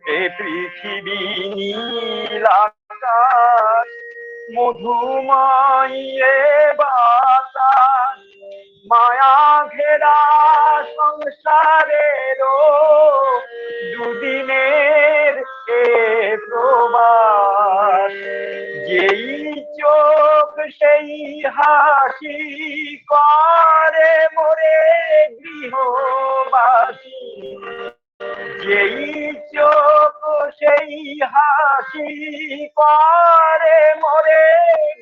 এ পৃথিবী নীল আকাশ, মধুময় এ বাতাস, মায়া ঘেরা সংসারেরও দুদিনের এ প্রবাস। যেই চোখ সেই হাসি করে মোরে গৃহবাসী, যেই চোখ সেই হাসি করে মোরে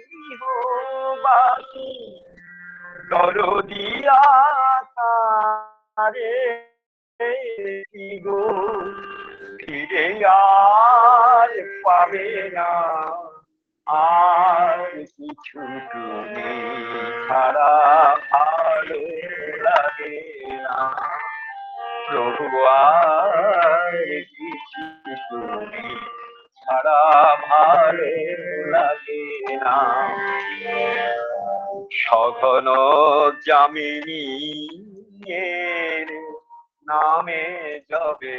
গৃহবাসী। দরদিয়া তারে গো ফিরে আর পাবে না, আর কিছু তুমি ছাড়া ভালো লাগে না। প্রভু আর কিছু তুমি ছাড়া ভালো লাগে না। সঘন যামিনী নামে যাবে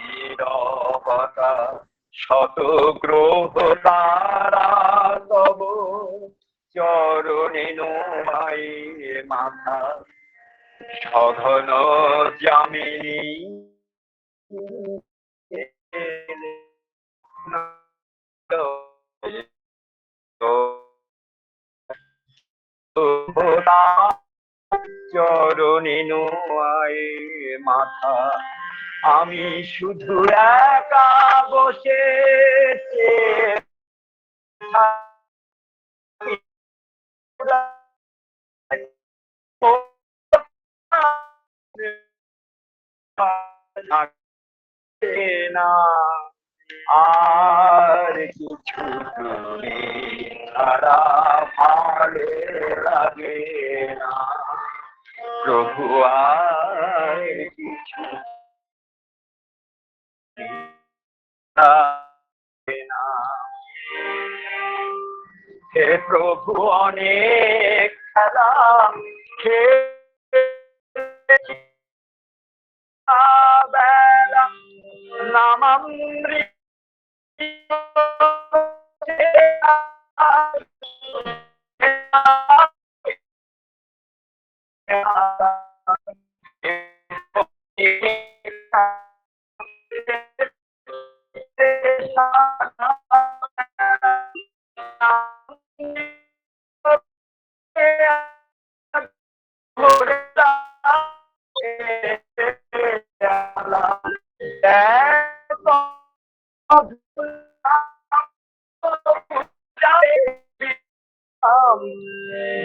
নীরবতা, শত গ্রহ তারা তব চরণে নোয়াই মাথা। সঘন যামিনী চরণে নোয়াই মাথা। আমি শুধু একা বসে না, আর কিছু তুমি ছাড়া ভালো লাগে না। প্রভু আর কিছু লাগে না। হে প্রভু অনেক খেলা খেলেছি বেলা, নামামৃত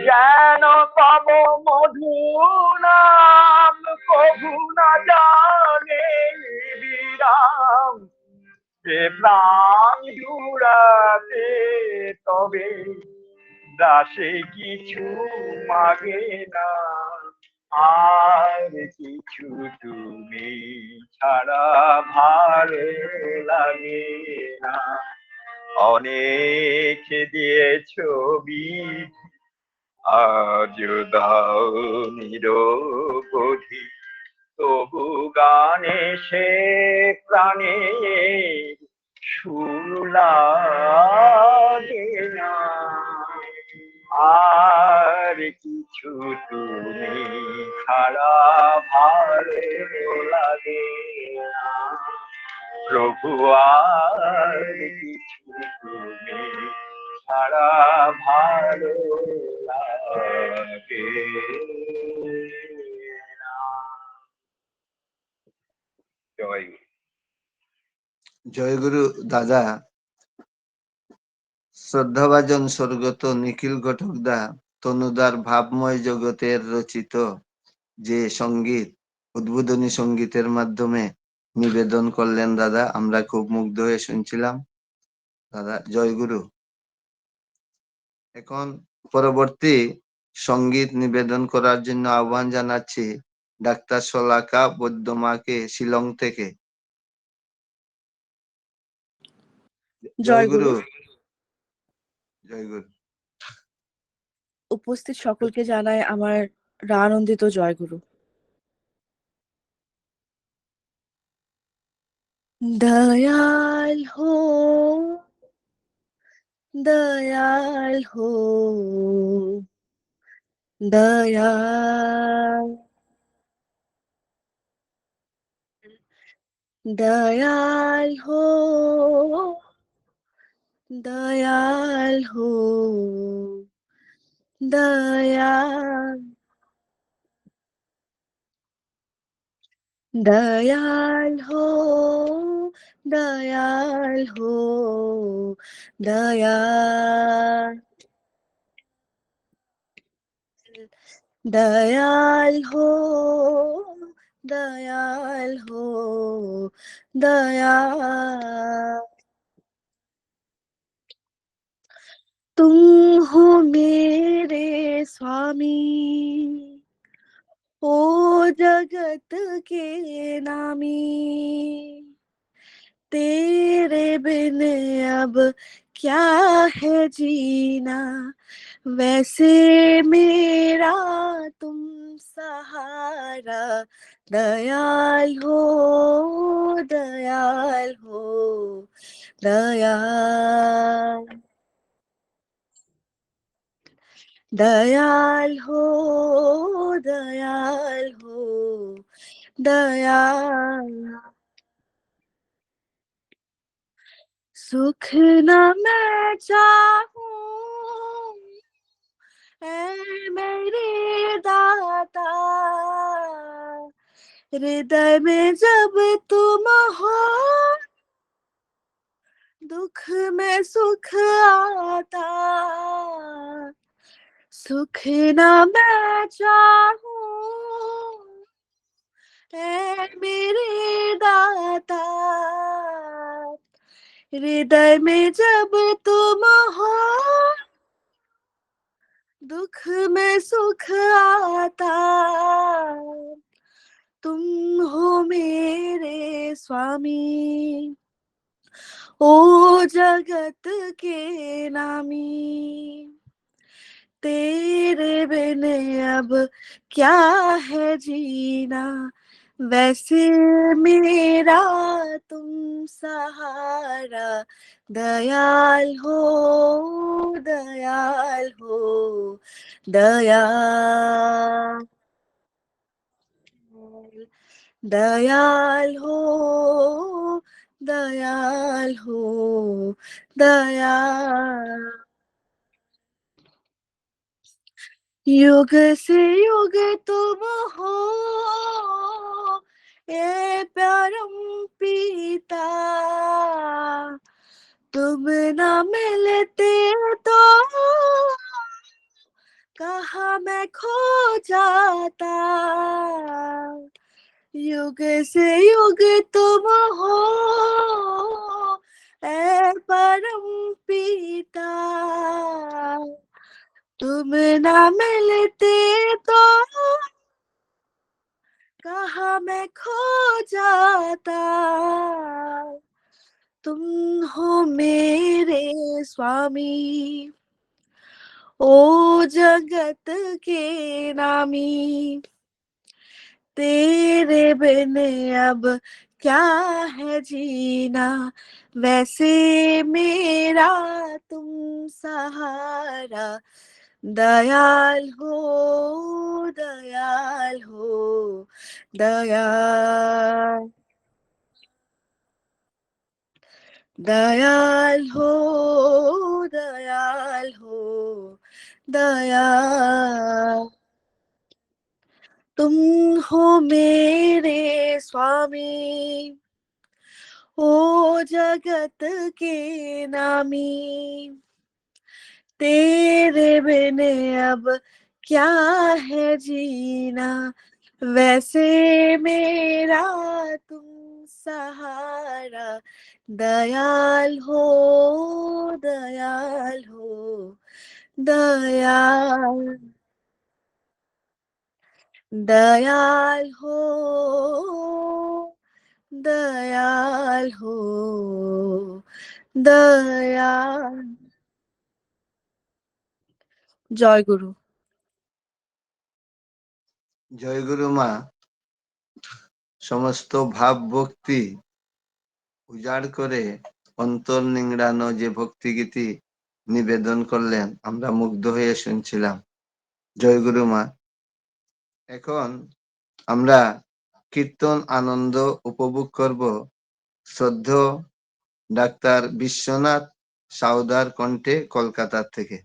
যেন পাব মধু নাম, কভু না জানে বিরাম। সে প্রাণ জুড়াতে তবে দাসে কিছু মাগে না, আর কিছু তুমি ছাড়া ভালো লাগে না। অনেক দিয়েছ বীজ, আজ দাও নিরবধি, তবু গানে সে প্রাণে সুর লাগে না, আর কিছু তুমি ছাড়া ভালো লাগে না। প্রভু আর কিছু তুমি ছাড়া ভালো লাগে না। জয় গুরু। জয়গুরু দাদা। শ্রদ্ধাভাজন স্বর্গত নিখিল ঘটক দা তনুদার ভাবময় জগতের রচিত যে সঙ্গীত, উদ্বোধনী সঙ্গীতের মাধ্যমে নিবেদন করলেন দাদা, আমরা খুব মুগ্ধ হয়ে শুনছিলাম। দাদা জয়গুরু। এখন পরবর্তী সঙ্গীত নিবেদন করার জন্য আহ্বান জানাচ্ছি ডাক্তার শলাকা বৈদ্যমাকে শিলং থেকে। জয়গুরু। জয়গুরু। উপস্থিত সকলকে জানায় আমার আনন্দিত জয়গুরু। दयाल हो, दयाल हो, दयाल, दयाल हो, दयाल हो, दयाल, दयाल हो, दयाल हो, दयाल, दयाल हो, दयाल हो, दयाल, तुम हो मेरे स्वामी, ओ जगत के नामी, तेरे बिन अब क्या है जीना, वैसे मेरा तुम सहारा, दयाल हो, दयाल हो, दयाल, दयाल हो, दयाल हो, दयाल, सुख न मैं चाहूं, ऐ मेरे दाता, हृदय में जब तुम हो, दुख में सुख आता, सुख न मैं चाहूं, ऐ मेरे दाता, हृदय में जब तुम हो, दुख में सुख आता, तुम हो मेरे स्वामी, ओ जगत के नामी, तेरे बिन अब क्या है जीना, वैसे मेरा तुम सहारा, दयाल हो, दयाल हो, दयाल, दयाल हो, दयाल हो, दयाल, युग से युग तुम हो, ये परम पिता, तुम न मिलते तो कहाँ मैं खो जाता, युग से युग तुम हो, ऐ परम पिता, तुम ना मिलते तो कहाँ मैं खो जाता, तुम हो मेरे स्वामी, ओ जगत के नामी, तेरे बिन अब क्या है जीना, वैसे मेरा तुम सहारा, दयाल हो, दयाल हो, दयाल, दयाल हो, दयाल हो, दयाल, तुम हो मेरे स्वामी, ओ जगत के नामी, तेरे बिन अब क्या है जीना, वैसे मेरा तुम सहारा, दयाल हो, दयाल हो, दयाल, दयाल हो, दयाल हो, दयाल, জয় গুরু। জয় গুরু মা, সমস্ত ভাব ভক্তি উজাড় করে অন্তর নিংড়ানো যে ভক্তিগীতি নিবেদন করলেন, আমরা মুগ্ধ হয়ে শুনছিলাম। জয় গুরু মা। এখন আমরা কীর্তন আনন্দ উপভোগ করব শ্রদ্ধেয় ডাক্তার বিশ্বনাথ সাউদার কণ্ঠে, কলকাতার থেকে।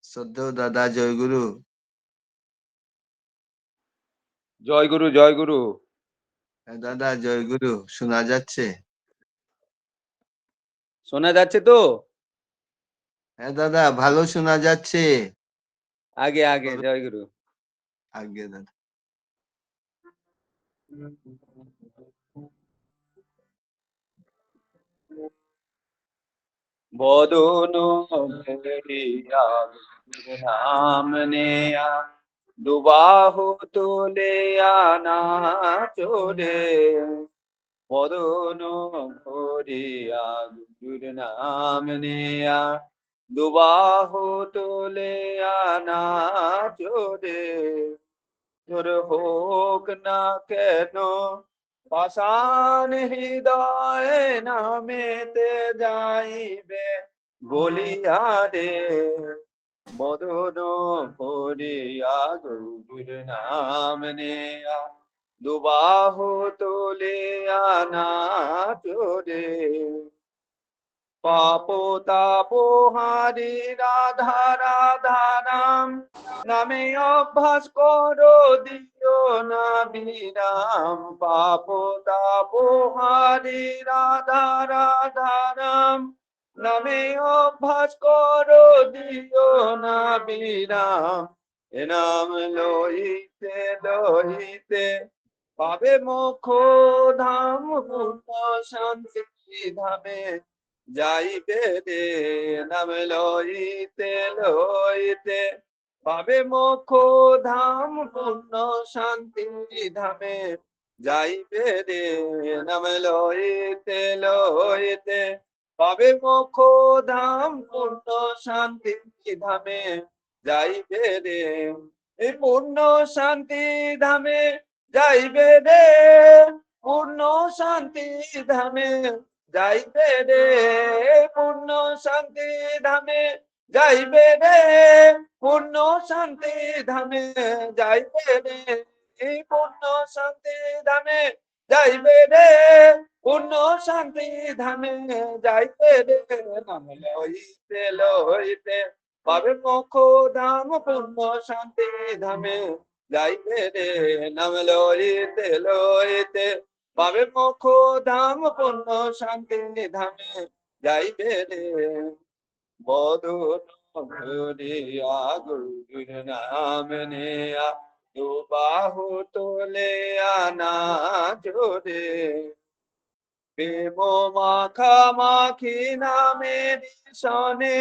শ্রদ্ধেয় দাদা, জয়গুরু। জয় গুরু, জয় গুরু। হ্যাঁ দাদা, জয়গুরু। শোনা যাচ্ছে? শোনা যাচ্ছে তো? হ্যাঁ দাদা, ভালো শোনা যাচ্ছে। আগে আগে জয় গুরু। আগে দাদা। বদন ভরিয়া নাম নেয়া, দুবাহু তুলে আনা চোরে। বদন ভরিয়া গুরুর নাম নেয়া, দুবাহু তুলে আনা চোরে। তোর হোক না কেন পাষাণ হৃদয়, নামেতে যাইবে বলিয়া রে। বদন ভরিয়া গুরুর নাম নেয়া, দুবাহু তুলিয়া নাচরে। পাপ তাপ হারি রাধা রাধা নাম, নামে অভ্যাস করো দিও না বিরাম। পাপ তাপ হারি রাধা রাধা নাম, নামে অভ্যাস করো দিও না বিরাম। এ নাম লইতে লইতে পাবে মোক্ষ ধাম, পূর্ণ শান্তি ধামে যাইবে রে। নাম লইতে লইতে পাবে মোক্ষ ধাম, পূর্ণ শান্তি ধামে যাইবে রে। নাম লইতে লইতে পাবে মোক্ষ ধাম, পূর্ণ শান্তি ধামে যাইবে রে। এই পূর্ণ শান্তি ধামে যাইবে রে, পূর্ণ শান্তি ধামে যাইবে রে। পূর্ণ শান্তি ধামে যাইবে রে, পূর্ণ শান্তি ধামে যাইবে রে। এই পূর্ণ শান্তি ধামে যাইবে রে, পূর্ণ শান্তি ধামে যাইবে রে। নাম লইতে লইতে পাবে মোক্ষ ধাম, পূর্ণ শান্তি ধামে যাইবে রে। নাম লইতে লইতে পাবে মোক্ষ ধাম, পূর্ণ শান্তি ধামে যাইবে রে। বদন ভরিয়া গুরুর নাম নেয়া, দুবাহু তোলে আনা জোরে। প্রেম মাখামাখি নামের সনে,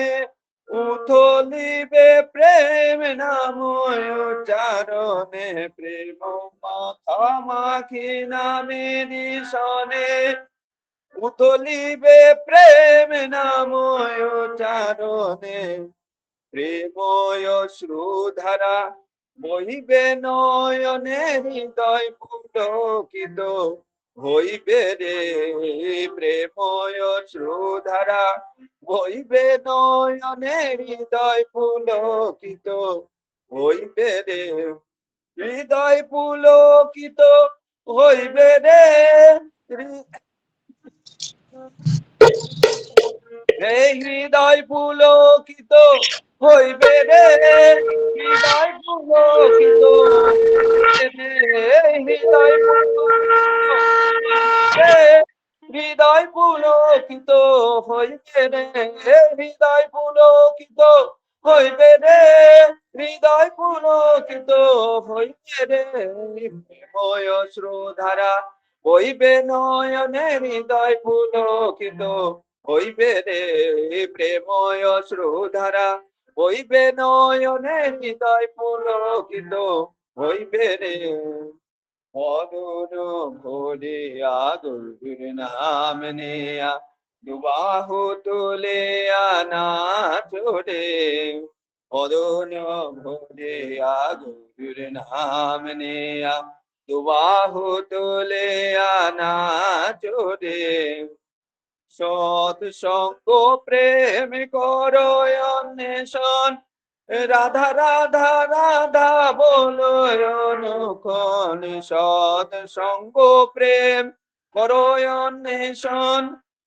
উথলিবে প্রেম নাম উচ্চারণে। প্রেম মাখামাখি নামের সনে, উথলিবে প্রেম নাম উচ্চারণে। প্রেময় শ্রুধারা বহিবে নয়নে, হৃদয় পুলকিত হইবে রে। প্রেময় শ্রুধারা বহিবে নয়নে, হৃদয় পুলকিত হইবে রে। হৃদয় পুলকিত হইবে রে। এই হৃদয় পুলকিত হইবে রে, হৃদয় পুলকিত হইবে রে। হৃদয় পুলকিত রে, হৃদয় পুলকিত হইবে রে। হৃদয় পুলকিত হইবে রে, হৃদয় পুলকিত হইবে রে। প্রেময় শ্রুধারা বইবে নয়নে, হৃদয় পুলকিত হইবে রে। প্রেময় শ্রুধারা বইবে নয়নে, হৃদয় পুলকিত হইবে রে। বদন ভরিয়া গুরুর নাম নেয়া, দুবাহু তুলে আনা চোরে। বদন ভরিয়া গুরুর নাম নেয়া, দুবাহু তুলে আনা চোরে। সৎসঙ্গ প্রেম করো অন্বেষণ, রাধা রাধা রাধা বলো অনুক্ষণ। সৎসঙ্গ প্রেম করো অন্বেষণ,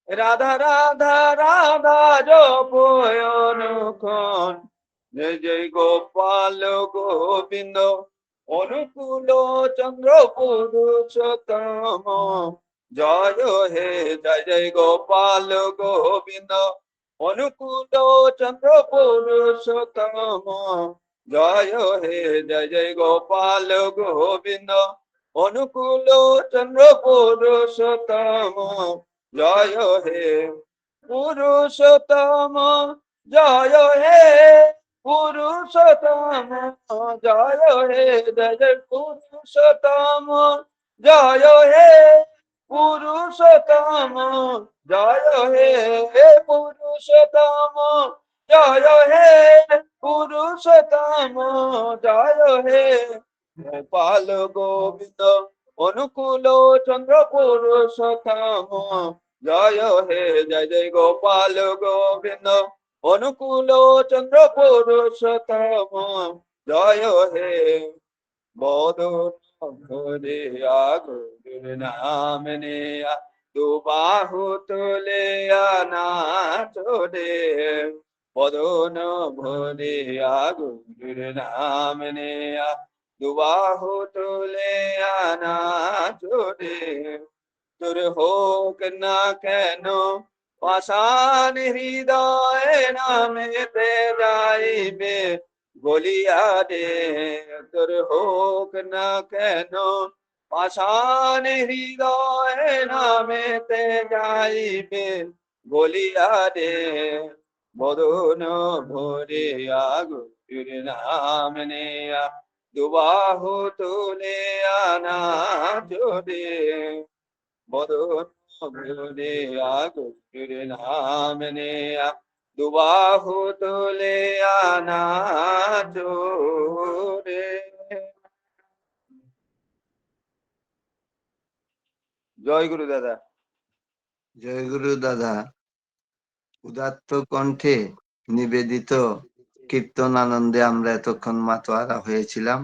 রাধা রাধা রাধা জপ অনুক্ষণ। জয় জয় গোপাল গোবিন্দ অনুকূল চন্দ্র পুরুষোত্তম, জয় হে জয় জয় গোপাল গোবিন্দ অনুকূল চন্দ্র পুরুষোত্তম, জয় হে জয় জয় গোপাল গোবিন্দ অনুকূল চন্দ্র পুরুষোত্তম, জয় হে পুরুষোত্তম, জয় হে পুরুষোত্তম, জয় হে জয় জয় পুরুষোত্তম, জয় হে পুরুষোত্তম, জয় হে পুরুষোত্তম, জয় হে পুরুষোত্তম, জয় হে গোপাল গোবিন্দ অনুকূল চন্দ্র পুরুষোত্তম, জয় হে জয় জয় গোপাল গোবিন্দ অনুকূল চন্দ্র পুরুষোত্তম, জয় হে বদন ভরিয়া গুরুর নাম নিয়া দুবাহু তুলিয়া নাচো রে, বদন ভরিয়া গুরুর নাম নিয়া দুবাহু তুলিয়া নাচো রে। তোর হোক না কেন পাষাণ হৃদয় নামেতে যাইবে গলিয়া রে, তোর হোক না কেন পাষাণ হৃদয় নামেতে যাইবে গলিয়া রে, বদন ভরিয়া গুরুর নাম নিয়া দুবাহু তুলিয়া নাচো রে, বদন ভরিয়া গুরুর নাম নিয়া দুবাহু তুলিয়া নাচো রে। জয় গুরু দাদা। জয় গুরু দাদা। উদাত্ত কণ্ঠে নিবেদিত কীর্তন আনন্দে আমরা এতক্ষণ মাতোয়ারা হয়েছিলাম।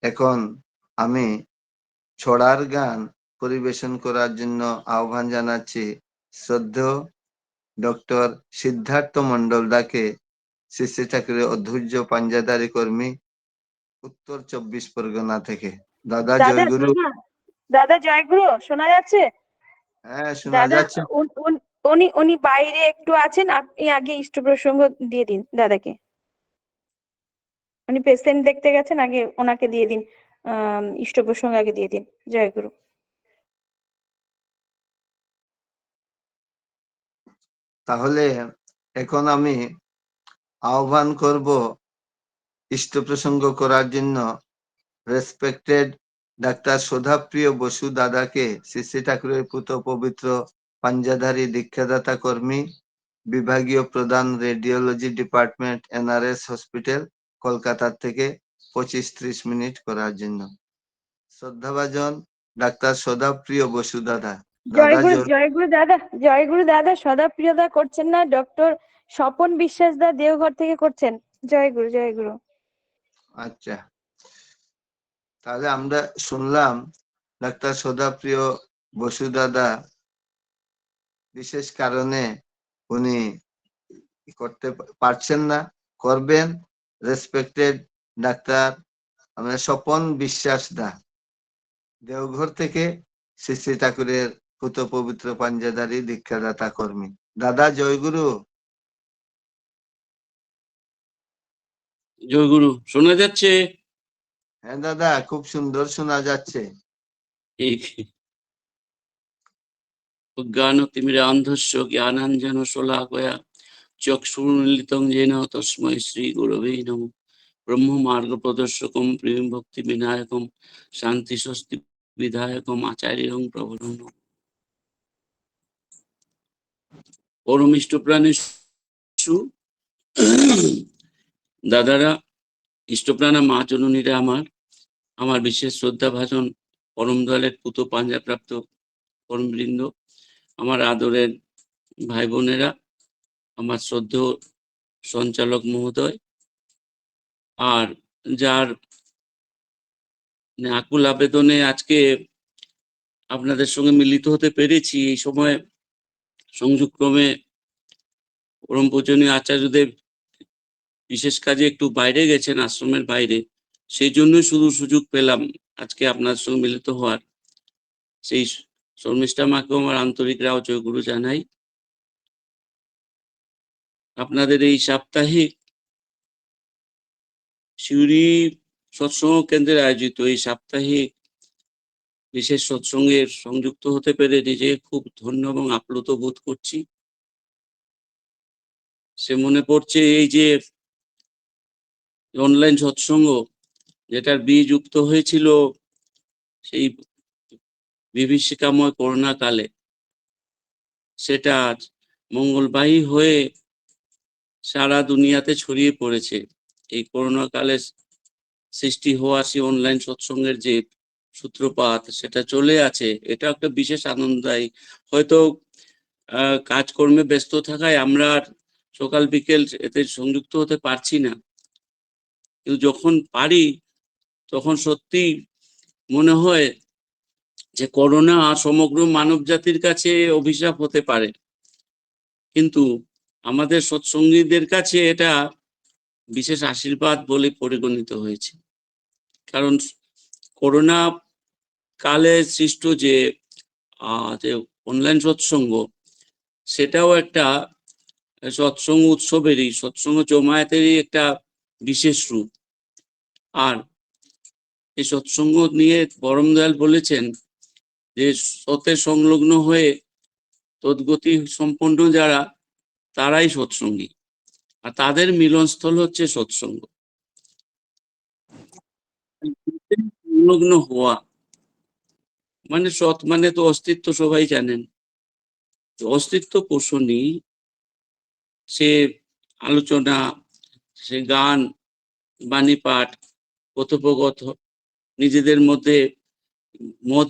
এখন আমি ছড়ার গান পরিবেশন করার জন্য আহ্বান জানাচ্ছি শ্রদ্ধেয় ডক্টর সিদ্ধার্থ মন্ডল দাকে, শ্রী শ্রী ঠাকুরের অধৈর্য পাঞ্জাদারি কর্মী, উত্তর 24 পরগনা থেকে। দাদা দাদা জয়গুরু। দাদা দাদা জয়গুরু, শোনা যাচ্ছে? হ্যাঁ, শোনা দাদা যাচ্ছে। উনি উনি বাইরে একটু আছেন, আপনি আগে ইষ্ট প্রসঙ্গ দিয়ে দিন দাদাকে। উনি পেশেন্ট দেখতে গেছেন, আগে ওনাকে দিয়ে দিন, ইষ্ট প্রসঙ্গ আগে দিয়ে দিন। জয়গুরু। তাহলে এখন আমি আহ্বান করব ইষ্ট প্রসঙ্গ করার জন্য রেসপেক্টেড ডাক্তার শোধাপ্রিয় বসু দাদাকে, শ্রী শ্রী ঠাকুরের পুত পবিত্র পাঞ্জাধারী দীক্ষাদাতা কর্মী, বিভাগীয় প্রধান radiology department, NRS hospital, Kolkata থেকে 25-30 মিনিট করার জন্য। শ্রদ্ধাভাজন ডাক্তার শোধাপ্রিয় বসু দাদা। দাদা জয়গুরু জয়গুরু দাদা, জয়গুরু দাদা সদাপ্রিয়দা করছেন না, ডক্টর স্বপন বিশ্বাস দা দেওঘর থেকে করছেন। জয়গুরু জয়গুরু। আচ্ছা, তাহলে আমরা শুনলাম ডাক্তার শোধাপ্রিয় বসু দাদা বিশেষ কারণে উনি করতে পারছেন না, করবেন। রেসপেক্টেড ডাক্তার আমরা স্বপন বিশ্বাস দা, দেওঘর থেকে, শ্রী শ্রী ঠাকুরের পুত পবিত্র পাঞ্জাধারী দীক্ষাদাতা কর্মী। দাদা জয়গুরু। জয়গুরু, শোনা যাচ্ছে? হ্যাঁ দাদা, খুব সুন্দর শোনা যাচ্ছে। অজ্ঞানতিমিরে অন্ধস্য জ্ঞানাঞ্জন শলাকয়া চক্ষুর্মিলিতং येन তস্मै শ্রী গুরবে নমঃ। ব্রহ্ম মার্গ প্রদর্শকম প্রেম ভক্তি বিনায়কম শান্তি স্বস্তি বিধায়কম আচার্যং প্রভুং। পরমিষ্ট প্রাণেষু দাদারা, ইষ্টপ্রাণা মা জননীরা, আমার বিশেষ শ্রদ্ধা ভাজন পরম দয়ালের পুত পাঞ্জাপ্রাপ্ত পরমবৃন্দ, আমার আদরের ভাই বোনেরা, আমার শ্রদ্ধেয় সঞ্চালক মহোদয়, আর যার আকুল আবেদনে আজকে আপনাদের সঙ্গে মিলিত হতে পেরেছি। এই সময় সংযুক্রমে পরম পূজনীয় আচার্যদেব বিশেষ কাজে একটু বাইরে গেছেন, আশ্রমের বাইরে, সেই জন্যই শুধু সুযোগ পেলাম আজকে আপনার সঙ্গে মিলিত হওয়ার। সেই শর্মিষ্ঠা মাকে আমার আন্তরিক রাও জয়গুরু জানাই। আপনাদের এই সাপ্তাহিক সিউড়ি সৎসঙ্গ কেন্দ্রে আয়োজিত এই সাপ্তাহিক বিশেষ সৎসঙ্গে সংযুক্ত হতে পেরে নিজে খুব ধন্য এবং আপ্লুত বোধ করছি। সে মনে পড়ছে এই যে অনলাইন সৎসঙ্গ, যেটার বীজ যুক্ত হয়েছিল সেই বিভীষিকাময় করোনা কালে, সেটা আজ মঙ্গলবাহী হয়ে সারা দুনিয়াতে ছড়িয়ে পড়েছে। এই করোনা কালে সৃষ্টি হওয়া সেই অনলাইন সৎসঙ্গের যে সূত্রপাত, সেটা চলে আছে। এটা একটা বিশেষ আনন্দদায়ী। হয়তো কাজকর্মে ব্যস্ত থাকায় আমরা সকাল বিকেল এতে সংযুক্ত হতে পারছি না, কিন্তু যখন পারি তখন সত্যি মনে হয় যে করোনা সমগ্র মানব জাতির কাছে অভিশাপ হতে পারে, কিন্তু আমাদের সৎসঙ্গীদের কাছে এটা বিশেষ আশীর্বাদ বলে পরিগণিত হয়েছে। কারণ করোনা কালে সৃষ্ট যে অনলাইন সৎসঙ্গ, সেটাও একটা সৎসঙ্গ উৎসবেরই, সৎসঙ্গ জমায়েতেরই একটা বিশেষ রূপ। আর এই সৎসঙ্গ নিয়ে পরম দয়াল বলেছেন যে সতে সংলগ্ন হয়ে তদ্গতি সম্পন্ন যারা, তারাই সৎসঙ্গী, আর তাদের মিলনস্থল হচ্ছে সৎসঙ্গ। সংলগ্ন হওয়া মানে সৎ মানে তো অস্তিত্ব, সবাই জানেন। অস্তিত্ব পোষণী সে আলোচনা, সে গান, বাণী পাঠ, কথোপকথন, নিজেদের মধ্যে মত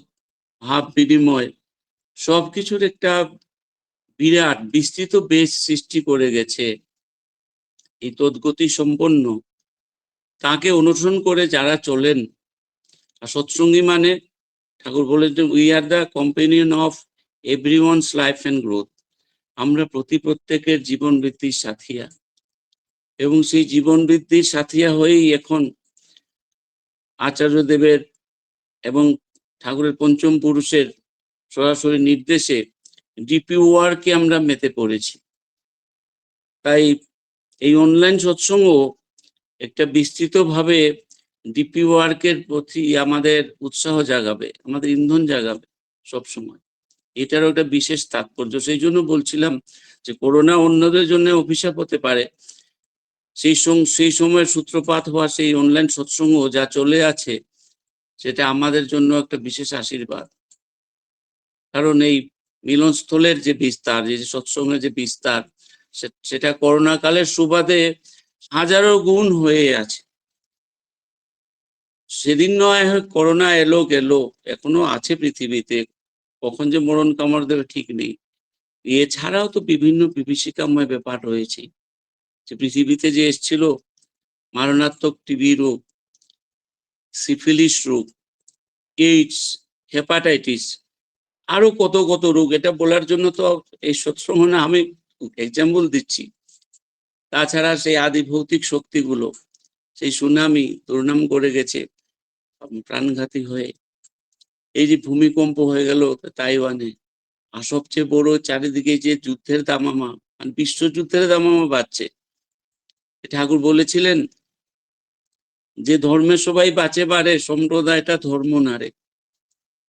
ভাব বিনিময়, সবকিছুর একটা বিরাট বিস্তৃত বেশ সৃষ্টি করে গেছে এই তদ্গতি সম্পন্ন। তাকে অনুসরণ করে যারা চলেন, আর সৎসঙ্গী মানে ঠাকুর বলেছেন we are the companion of everyone's life and growth. আমরা প্রত্যেকের জীবন বৃদ্ধির সাথিয়া, এবং সেই জীবন বৃদ্ধির সাথিয়া হয়েই এখন আচার্যদেবের এবং ঠাকুরের পঞ্চম পুরুষের সরাসরি নির্দেশে ডিপি ওয়ার্কে আমরা মেতে পড়েছি। তাই এই অনলাইন সৎসঙ্গ একটা বিস্তৃতভাবে ডিপি ওয়ার্কের প্রতি আমাদের উৎসাহ জাগাবে, আমাদের ইন্ধন জাগাবে সবসময়। এটারও একটা বিশেষ তাৎপর্য। সেই জন্য বলছিলাম যে করোনা অন্যদের জন্য অভিশাপ হতে পারে, সেই সময়ের সূত্রপাত হওয়া সেই অনলাইন সৎসঙ্গ যা চলে আছে, সেটা আমাদের জন্য একটা বিশেষ আশীর্বাদ। কারণ এই মিলনস্থলের যে বিস্তার, যে সৎসঙ্গের যে বিস্তার, সেটা করোনা কালের সুবাদে হাজারো গুণ হয়ে আছে। সেদিন নয় করোনা এলো গেল, এখনো আছে পৃথিবীতে, কখন যে মরণ কামড় দেবে ঠিক নেই। এছাড়াও তো বিভিন্ন বিভীষিকাময় ব্যাপার রয়েছে, যে পৃথিবীতে যে এসছিল মারণাত্মক টিবি রোগ, সিফিলিস রোগ, এইডস, হেপাটাইটিস, আরো কত কত রোগ। এটা বলার জন্য তো এই সৎসঙ্গ না, আমি এক্সাম্পল দিচ্ছি। তাছাড়া সেই আদি ভৌতিক শক্তিগুলো, সেই সুনামি দুর্নাম করে গেছে প্রাণঘাতী হয়ে। এই যে ভূমিকম্প হয়ে গেল তাইওয়ানে, আর সবচেয়ে বড় চারিদিকে যে যুদ্ধের দামামা, মানে বিশ্বযুদ্ধের দামামা বাড়ছে। ঠাকুর বলেছিলেন যে ধর্মের সবাই বাঁচে বাড়ে, সম্প্রদায়টা ধর্ম নারে।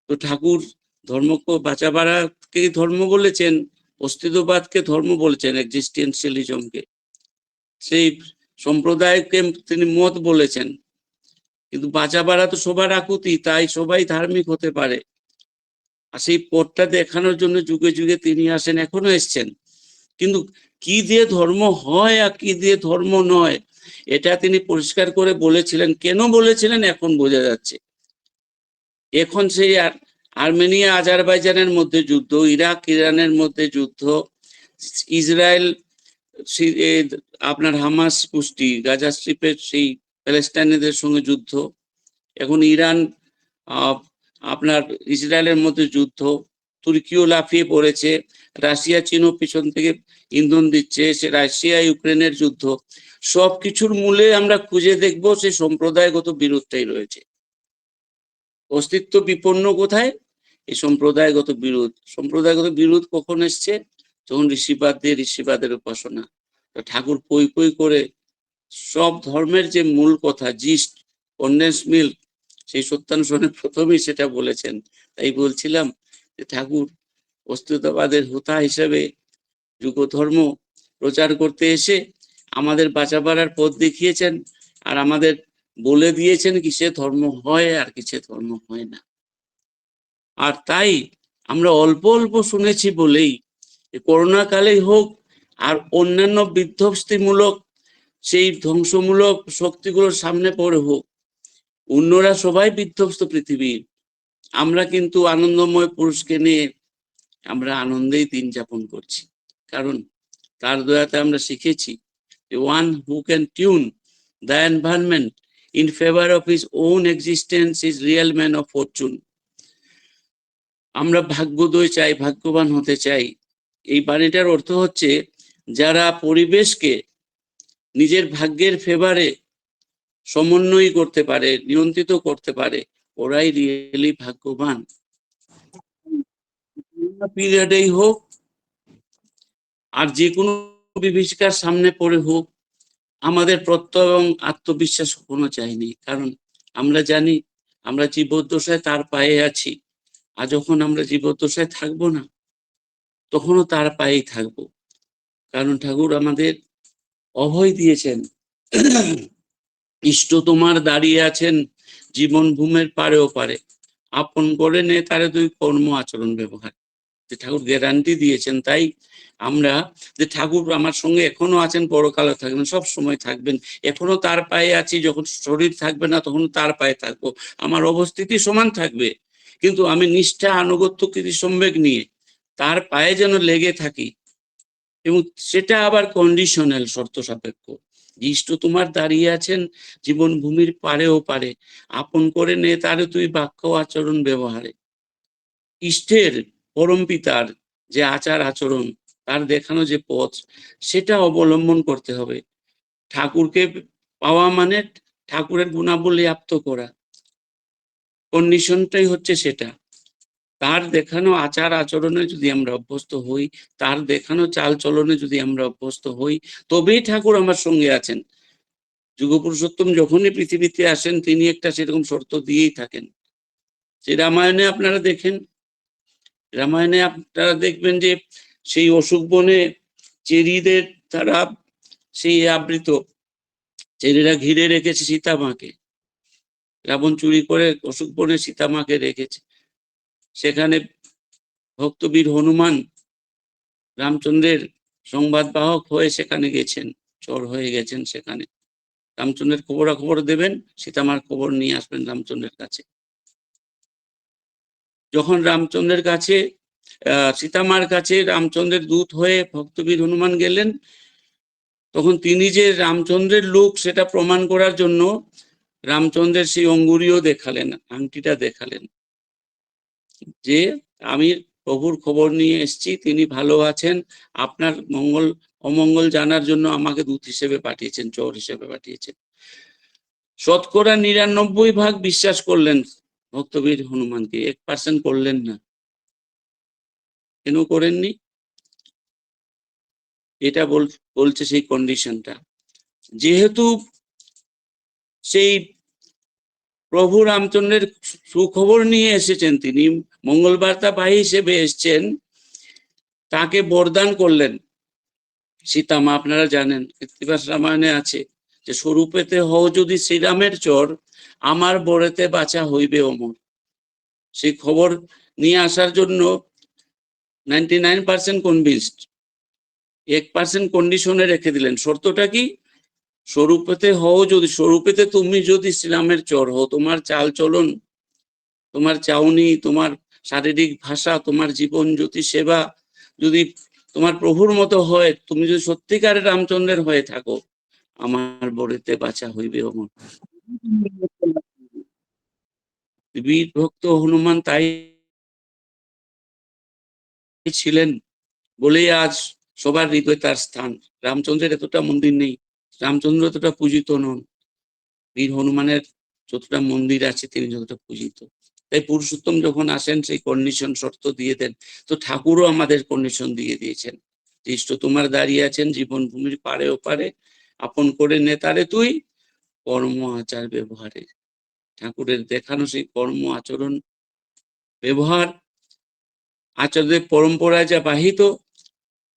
তো ঠাকুর ধর্মকে বাঁচা বাড়াকে ধর্ম বলেছেন, অস্তিত্ববাদকে ধর্ম বলেছেন, এক্সিস্টেন্সিয়ালিজমকে। সেই সম্প্রদায়কে তিনি মত বলেছেন। কিন্তু বাঁচা বাড়া তো সবার আকুতি, তাই সবাই ধার্মিক হতে পারে। আর সেই পথটা দেখানোর জন্য যুগে যুগে তিনি আসেন, এখনো এসছেন। কিন্তু কি দিয়ে ধর্ম হয় আর কি দিয়ে ধর্ম নয়, এটা তিনি পরিষ্কার করে বলেছিলেন। কেন বলেছিলেন এখন বোঝা যাচ্ছে। এখন সেই আর্মেনিয়া আজারবাইজানের মধ্যে যুদ্ধ, ইরাক ইরানের মধ্যে যুদ্ধ, ইসরায়েল আপনার হামাস গোষ্ঠী গাজা স্ট্রিপের সেই প্যালেস্টাইনিদের সঙ্গে যুদ্ধ, এখন ইরান আপনার ইসরায়েলের মধ্যে যুদ্ধ, তুর্কিও লাফিয়ে পড়েছে, রাশিয়া চীনও পিছন থেকে ইন্ধন দিচ্ছে, সে রাশিয়া ইউক্রেনের যুদ্ধ, সবকিছুর মূলে আমরা খুঁজে দেখবো সে সম্প্রদায়গত বিরোধটাই রয়েছে। অস্তিত্ব বিপন্ন কোথায়? এই সম্প্রদায়গত বিরোধ। সম্প্রদায়গত বিরোধ কখন এসছে? যখন ঋষিবাদের উপাসনা। ঠাকুর পই পই করে সব ধর্মের যে মূল কথা, জিস্ট, কন্ডেন্স মিল্ক, সেই সত্যানুসরণের প্রথমেই সেটা বলেছেন। তাই বলছিলাম যে ঠাকুর অস্তিত্ববাদের হোতা হিসেবে যুগ ধর্ম প্রচার করতে এসে আমাদের বাঁচাবার পথ দেখিয়েছেন, আর আমাদের বলে দিয়েছেন কিসে ধর্ম হয় আর কিসে ধর্ম হয় না। আর তাই আমরা অল্প অল্প শুনেছি বলেই করোনা কালেই হোক আর অন্যান্য বিধ্বস্তিমূলক সেই ধ্বংসমূলক শক্তিগুলোর সামনে পড়ে হোক, অন্যরা সবাই বিধ্বস্ত পৃথিবীর, আমরা কিন্তু আনন্দময় পুরুষকে নিয়ে আমরা আনন্দেই দিন যাপন করছি। কারণ তার দয়াতে আমরা শিখেছি যে one who can tune the environment in favor of his own existence is real man of fortune. আমরা ভাগ্যোদয় চাই, ভাগ্যবান হতে চাই। এই বাণীটার অর্থ হচ্ছে যারা পরিবেশকে নিজের ভাগ্যের ফেভারে সমন্বয় করতে পারে, নিয়ন্ত্রিত করতে পারে, ওরাই রিয়েলি ভাগ্যবান। পিরিয়ডেই হোক আর যে কোনো বিভীষিকার সামনে পড়ে হোক, আমাদের প্রত্যয় এবং আত্মবিশ্বাস কোনো চাইনি। কারণ আমরা জানি আমরা জীবদ্দশায় তার পায়ে আছি, আর যখন আমরা জীবদ্দশায় থাকবো না তখনও তার পায়েই থাকবো। কারণ ঠাকুর আমাদের অভয় দিয়েছেন, ইষ্ট তোমার দাঁড়িয়ে আছেন জীবন ভূমের পারে ও পারে, আপন করে নে তারে তুই কর্ম আচরণ ব্যবহার। যে ঠাকুর গ্যারান্টি দিয়েছেন। তাই আমরা যে ঠাকুর আমার সঙ্গে এখনো আছেন, পরকালে থাকবেন, সব সময় থাকবেন, এখনো তার পায়ে আছি, যখন শরীর থাকবে না তখন তার পায়ে থাকবো, আমার অবস্থিতি সমান থাকবে, কিন্তু আমি নিষ্ঠা আনুগত্য কৃতি সম্বেগ নিয়ে তার পায়ে যেন লেগে থাকি। এবং সেটা আবার কন্ডিশনাল, শর্ত সাপেক্ষ। ইষ্ট তোমার দাঁড়িয়ে আছেন জীবন ভূমির পারে ও পারে, আপন করে নে তারে তুই বাক্য আচরণ ব্যবহারে। ইষ্টের পরম পিতার যে আচার আচরণ, তার দেখানো যে পথ, সেটা অবলম্বন করতে হবে। ঠাকুরকে পাওয়া মানে ঠাকুরের গুণাবলী আপ্ত করা, কন্ডিশনটাই হচ্ছে সেটা। তার দেখানো আচার আচরণে যদি আমরা অভ্যস্ত হই, তার দেখানো চাল চলনে যদি আমরা অভ্যস্ত হই, তবেই ঠাকুর আমার সঙ্গে আছেন। যুগপুরুষোত্তম যখনই পৃথিবীতে আসেন তিনি একটা সেরকম শর্ত দিয়েই থাকেন। যে রামায়ণে আপনারা দেখেন, রামায়ণে আপনারা দেখবেন যে সেই অশোক বনে চেরিদের দ্বারা সেই আবৃত, চেরিরা ঘিরে রেখেছে সীতামাকে, রাবণ চুরি করে অশোক বনে সীতামাকে রেখেছে। সেখানে ভক্তবীর হনুমান রামচন্দ্রের সংবাদ বাহক হয়ে সেখানে গেছেন, চর হয়ে গেছেন। সেখানে রামচন্দ্রের খবরাখবর দেবেন, সীতামার খবর নিয়ে আসবেন রামচন্দ্রের কাছে। যখন রামচন্দ্রের কাছে সীতামার কাছে রামচন্দ্রের দূত হয়ে ভক্তবীর হনুমান গেলেন, তখন তিনি যে রামচন্দ্রের লোক সেটা প্রমাণ করার জন্য রামচন্দ্রের সেই অঙ্গুরীও দেখালেন, আংটিটা দেখালেন, যে আমি প্রভুর খবর নিয়ে এসেছি, তিনি ভালো আছেন, আপনার মঙ্গল অমঙ্গল জানার জন্য আমাকে দূত হিসেবে পাঠিয়েছেন, চোর হিসেবে পাঠিয়েছেন। 99% বিশ্বাস করলেন ভক্তবীর হনুমানকে, 1% করলেন না। কেন করেননি? এটা বলছে সেই কন্ডিশনটা। যেহেতু সেই প্রভু রামচন্দ্রের সুখবর নিয়ে এসেছেন, তিনি মঙ্গলবার্তাবাহী হিসেবে এসেছেন, তাকে বরদান করলেন সীতামা। আপনারা জানেন কৃত্তিবাস রামায়ণে আছে যে স্বরূপেতে হও যদি শ্রীরামের চর, আমার বরেতে বাঁচা হইবে অমর। সেই খবর নিয়ে আসার জন্য 99% কনভিন্সড, 1% কন্ডিশনে রেখে দিলেন। শর্তটা কি? স্বরূপেতে হও যদি, স্বরূপেতে তুমি যদি শ্রীরামের চর হও, তোমার চাল চলন, তোমার চাউনি, তোমার শারীরিক ভাষা, তোমার জীবন জ্যোতি সেবা যদি তোমার প্রভুর মতো হয়, তুমি যদি সত্যিকারের রামচন্দ্রের হয়ে থাকো, আমার বড়িতে বাঁচা হইবে অমর। বীর ভক্ত হনুমান তাই ছিলেন বলেই আজ সবার হৃদয়ে তার স্থান। রামচন্দ্রের এতটা মন্দির নেই, রামচন্দ্র এতটা পূজিত নন, বীর হনুমানের যতটা মন্দির আছে তিনি যতটা পূজিত। তাই পুরুষোত্তম যখন আসেন সেই কন্ডিশন শর্ত দিয়ে দেন। তো ঠাকুরও আমাদের কন্ডিশন দিয়ে দিয়েছেন, ইষ্ট তোমার দাঁড়িয়ে আছেন জীবন ভূমির পারে ওপারে, আপন করে নেতারে তুই কর্ম আচার ব্যবহারে। ঠাকুরের দেখানো সেই কর্ম আচরণ ব্যবহার আচার্যদের পরম্পরায় যা বাহিত,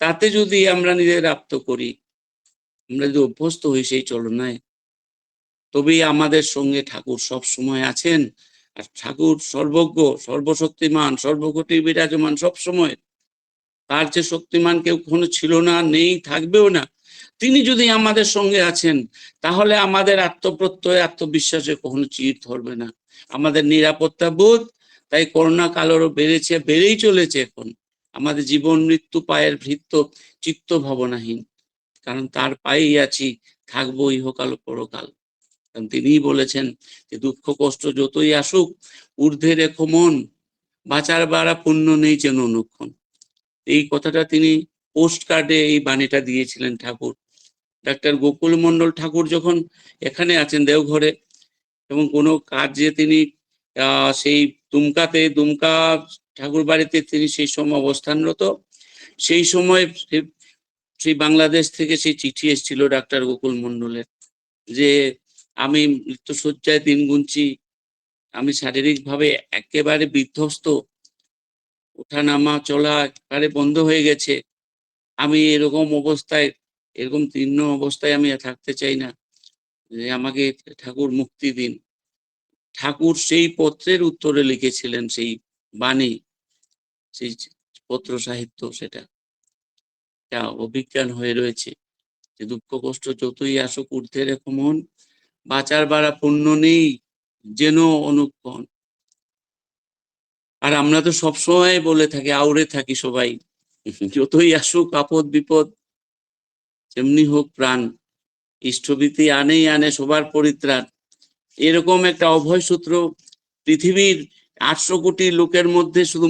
তাতে যদি আমরা নিজেদের আপ্ত করি, আমরা যদি অভ্যস্ত হই সেই চলনায়, তবেই আমাদের সঙ্গে ঠাকুর সব সময় আছেন। আর ঠাকুর সর্বজ্ঞ, সর্বশক্তিমান, সর্বকটি বিরাজমান সব সময়। তার যে শক্তিমান কেউ কখনো ছিল না, নেই, থাকবেও না। তিনি যদি আমাদের সঙ্গে আছেন, তাহলে আমাদের আত্মপ্রত্যয়, আত্মবিশ্বাসে কখনো চির ধরবে না। আমাদের নিরাপত্তা বোধ তাই করোনা কালেরও বেড়েছে, বেড়েই চলেছে। এখন আমাদের জীবন মৃত্যু পায়ের ভৃত্য, চিত্ত ভাবনাহীন, কারণ তার পায়েই আছি, থাকবো ইহকাল পরকাল। কারণ তিনিই বলেছেন যে দুঃখ কষ্ট যতই আসুক ঊর্ধ্বে রেখো মন, বাঁচার বাড়া পুণ্য নেই যেন অনুক্ষণ। এই কথাটা তিনি পোস্ট কার্ডে এই বাণীটা দিয়েছিলেন ঠাকুর। ডাক্তার গোকুল মন্ডল ঠাকুর যখন এখানে আছেন দেওঘরে, এবং কোনো কাজে তিনি সেই দুমকা ঠাকুর বাড়িতে তিনি সেই সময় অবস্থানরত, সেই সময় সেই বাংলাদেশ থেকে সেই চিঠি এসেছিল ডাক্তার গোকুল মন্ডলের, যে আমি মৃত্যুশয্যায় দিন গুনছি, আমি শারীরিকভাবে একেবারে বিধ্বস্ত, ওঠা নামা চলা একেবারে বন্ধ হয়ে গেছে, আমি এরকম অবস্থায়, এরকম দীর্ণ অবস্থায় আমি থাকতে চাই না, যে আমাকে ঠাকুর মুক্তি দিন। ঠাকুর সেই পত্রের উত্তরে লিখেছিলেন সেই বাণী, সেই পত্র সাহিত্য, সেটা অভিজ্ঞান হয়ে রয়েছে যে দুঃখ কষ্ট যতই আসুক ঊর্ধ্বে রেখো মন, বাঁচার বাড়া পুণ্য নেই যেন অনুক্ষণ। আর আমরা তো সবসময় বলে থাকি, আউড়ে থাকি সবাই, যতই আসুক আপদ বিপদ, যেমনি হোক প্রাণ, ইষ্টভীতি আনেই আনে সবার পরিত্রাণ। এরকম একটা অভয় সূত্র পৃথিবীর 800 কোটি লোকের মধ্যে শুধু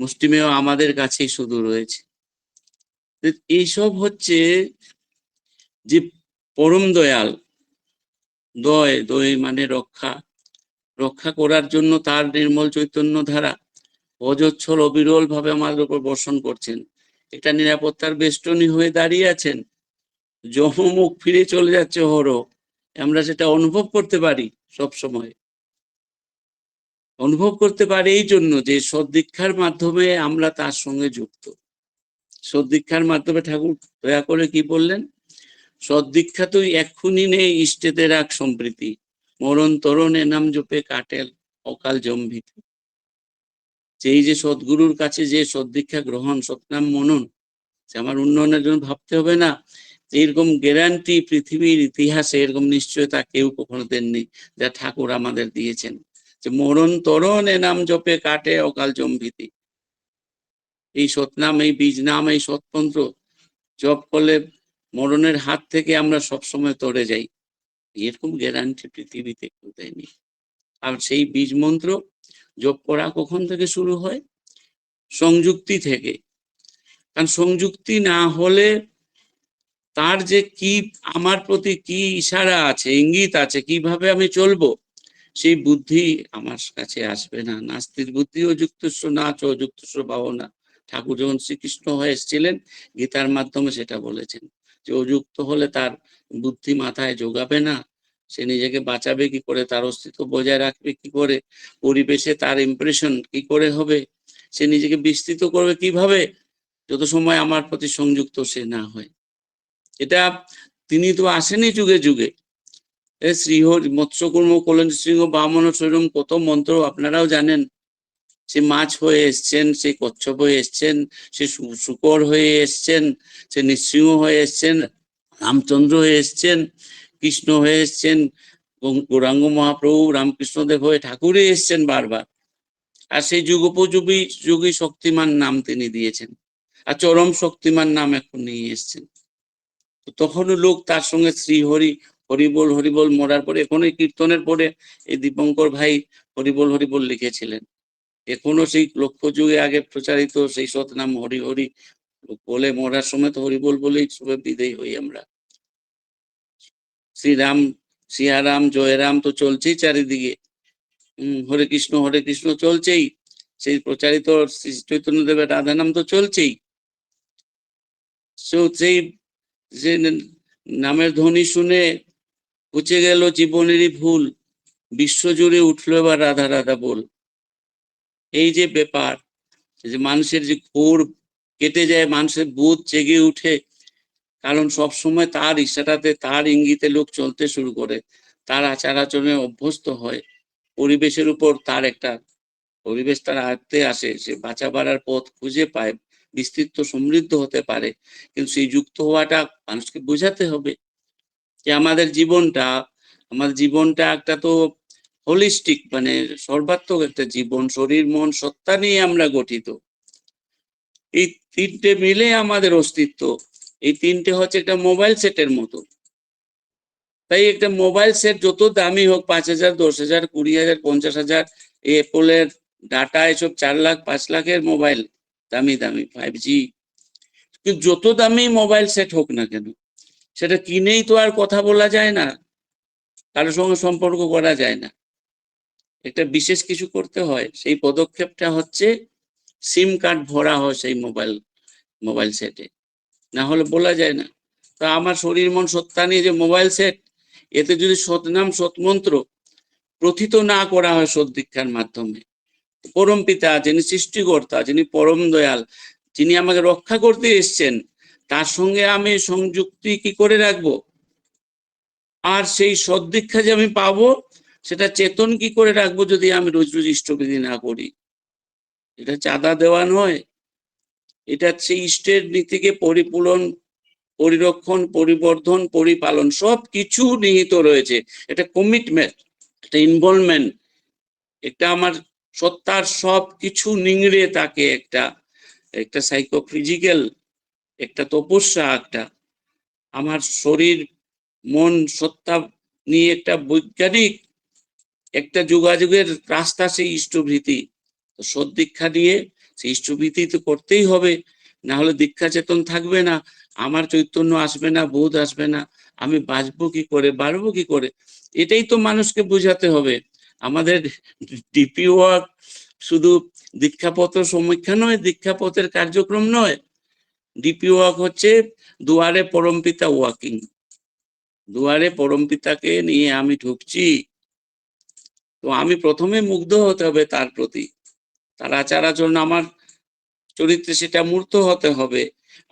মুষ্টিমেয় আমাদের কাছেই শুধু রয়েছে। এইসব হচ্ছে যে পরম দয়াল, দয় মানে রক্ষা করার জন্য তার নির্মল চৈতন্য ধারা অজস্র অবিরল ভাবে আমাদের উপর বর্ষণ করছেন। এটা নিরাপত্তার বেষ্টনী হয়ে দাঁড়িয়ে আছেন। যমমুখ ফিরে চলে যাচ্ছে আমরা সেটা অনুভব করতে পারি, সব সময় অনুভব করতে পারি এই জন্য যে সদ্দীক্ষার মাধ্যমে আমরা তার সঙ্গে যুক্ত। সদ্দীক্ষার মাধ্যমে ঠাকুর দয়া করে কি বললেন, সদ্দীক্ষা তুই এক্ষুনি নেই ইষ্টেতে রাখ সম্প্রীতি, মরণ তরণ এ নাম জপে কাটেল অকাল জম্ভিতি। এই যে সদ্গুরুর কাছে যে সদ্দীক্ষা গ্রহণ, সৎনাম মনন, আমার উন্নয়নের জন্য ভাবতে হবে না, এরকম গ্যারান্টি পৃথিবীর ইতিহাসে এরকম নিশ্চয়তা কেউ কখনো দেননি যা ঠাকুর আমাদের দিয়েছেন, যে মরণ তরণ এ নাম জপে কাটে অকাল জম্ভিতি। এই সৎনাম, এই বীজ নাম, এই সৎপন্ত্র জপ করলে মরণের হাত থেকে আমরা সবসময় তরে যাই, এরকম গ্যারান্টি পৃথিবীতে কেউ দেয়নি। আর সেই বীজ মন্ত্র জপ করা কখন থেকে শুরু হয়, সংযুক্তি থেকে। কারণ সংযুক্তি না হলে তার যে কি আমার প্রতি কি ইশারা আছে, ইঙ্গিত আছে, কিভাবে আমি চলবো, সেই বুদ্ধি আমার কাছে আসবে না। নাস্তির বুদ্ধি অযুক্তস্ব নাচ অযুক্তস্ব ভাবনা। ঠাকুর যখন শ্রীকৃষ্ণ হয়ে এসেছিলেন গীতার মাধ্যমে সেটা বলেছেন, যে অযুক্ত হলে তার বুদ্ধি মাথায় যোগাবে না, সে নিজেকে বাঁচাবে কি করে, তার অস্তিত্ব বজায় রাখবে কি করে, পরিবেশে তার ইমপ্রেশন কি করে হবে, সে নিজেকে বিস্তৃত করবে কিভাবে, যত সময় আমার প্রতি সংযুক্ত সে না হয়। এটা তিনি তো আসেনি যুগে যুগে, শ্রীহরি মৎস্যকুর্ম কল্যাণ সিংহ বামন স্বরূপ কত মন্ত্র আপনারাও জানেন। সে মাছ হয়ে এসছেন, সে কচ্ছপ হয়ে এসছেন, সে শুকর হয়ে এসছেন, সে নৃসিংহ হয়ে এসছেন, রামচন্দ্র হয়ে এসছেন, কৃষ্ণ হয়ে এসছেন, গৌরাঙ্গ মহাপ্রভু রামকৃষ্ণদেব হয়ে ঠাকুরই এসছেন বারবার। আর সেই যুগোপযোগী শক্তিমান নাম তিনি দিয়েছেন। আর চরম শক্তিমান নাম এখন নিয়ে এসছেন। তো তখনও লোক তার সঙ্গে শ্রীহরি হরিবোল হরিবোল মরার পরে এখন এই কীর্তনের পরে এই দীপঙ্কর ভাই হরিবোল হরিবোল লিখেছিলেন। এখনো সেই লক্ষ যুগে আগে প্রচারিত সেই সৎনাম হরি হরি বলে মরার সময় তো হরিবোল বলেই সবে বিদায় হই আমরা। শ্রীরাম সিয়ারাম জয়রাম তো চলছেই চারিদিকে, হরে কৃষ্ণ চলছেই, সেই প্রচারিত শ্রী চৈতন্য দেবের রাধা নাম তো চলছেই। সেই যে নামের ধ্বনি শুনে ঘুচে গেল জীবনেরই ভুল, বিশ্বজুড়ে উঠলো এবার রাধা রাধা বল। এই যে ব্যাপার, যে মানুষের যে ঘোর কেটে যায়, মানুষের বোধ জেগে উঠে, কারণ সব সময় তার ইচ্ছাটাতে তার ইঙ্গিতে লোক চলতে শুরু করে, তার আচার আচরণে অভ্যস্ত হয়, পরিবেশের উপর তার একটা পরিবেশ তার আয়ত্তে আসে, সে বাঁচা বাড়ার পথ খুঁজে পায়, বিস্তৃত সমৃদ্ধ হতে পারে। কিন্তু সেই যুক্ত হওয়াটা মানুষকে বোঝাতে হবে যে আমাদের জীবনটা একটা তো হোলিস্টিক, মানে সর্বাত্মক একটা জীবন, শরীর মন সত্তা নিয়ে আমরা গঠিত। এই তিনটে মিলে আমাদের অস্তিত্ব। এই তিনটে হচ্ছে একটা মোবাইল সেটের মতো। তাই একটা মোবাইল সেট যত দামি হোক, 5,000 10,000 20,000 50,000, অ্যাপলের ডাটা এসব 4 লাখ 5 লাখের মোবাইল, দামি দামি 5G, কিন্তু যত দামি মোবাইল সেট হোক না কেন, সেটা কিনেই তো আর কথা বলা যায় না, কারোর সঙ্গে সম্পর্ক করা যায় না। একটা বিশেষ কিছু করতে হয়, সেই পদক্ষেপটা হচ্ছে সিম কার্ড ভরা হয় সেই মোবাইল সেটে, না হলে বলা যায় না। তা আমার শরীর মন সত্তা নিয়ে যে মোবাইল সেট, এতে যদি সৎনাম সৎমন্ত্র প্রথিত না করা হয় সৎ দীক্ষার মাধ্যমে, পরম পিতা যিনি সৃষ্টিকর্তা, যিনি পরম দয়াল, যিনি আমাকে রক্ষা করতে এসছেন, তার সঙ্গে আমি সংযুক্তি কি করে রাখবো? আর সেই সৎ দীক্ষা যে আমি পাবো, সেটা চেতন কি করে রাখবো যদি আমি রোজ রোজ ইষ্টবিধি না করি? এটা চাঁদা দেওয়া নয়, এটা সেই ইষ্টের নীতিকে পরিপূরণ, পরিরক্ষণ, পরিবর্ধন, পরিপালন সব কিছু নিহিত রয়েছে। এটা কমিটমেন্ট, একটা ইনভলভমেন্ট, একটা আমার সত্তার সব কিছু নিংড়ে তাকে একটা সাইকোফিজিক্যাল একটা তপস্যা, একটা আমার শরীর মন সত্তা নিয়ে একটা বৈজ্ঞানিক একটা যোগাযোগের রাস্তা সেই ইষ্টভীতি। তো সৎ দীক্ষা নিয়ে সেই ইষ্টভীতি তো করতেই হবে, না হলে দীক্ষা চেতন থাকবে না, আমার চৈতন্য আসবে না, বোধ আসবে না, আমি বাঁচবো কি করে, বাড়বো কি করে? এটাই তো মানুষকে বোঝাতে হবে। আমাদের ডিপি ওয়ার্ক শুধু দীক্ষাপত্র সমীক্ষা নয়, দীক্ষাপত্রের কার্যক্রম নয়, ডিপি ওয়ার্ক হচ্ছে দুয়ারে পরমপিতা ওয়াকিং। দুয়ারে পরমপিতাকে নিয়ে আমি ঢুকছি, তো আমি প্রথমে মুগ্ধ হতে হবে তার প্রতি, তার আচার আচরণ, আমার চরিত্রে সেটা মূর্ত হতে হবে।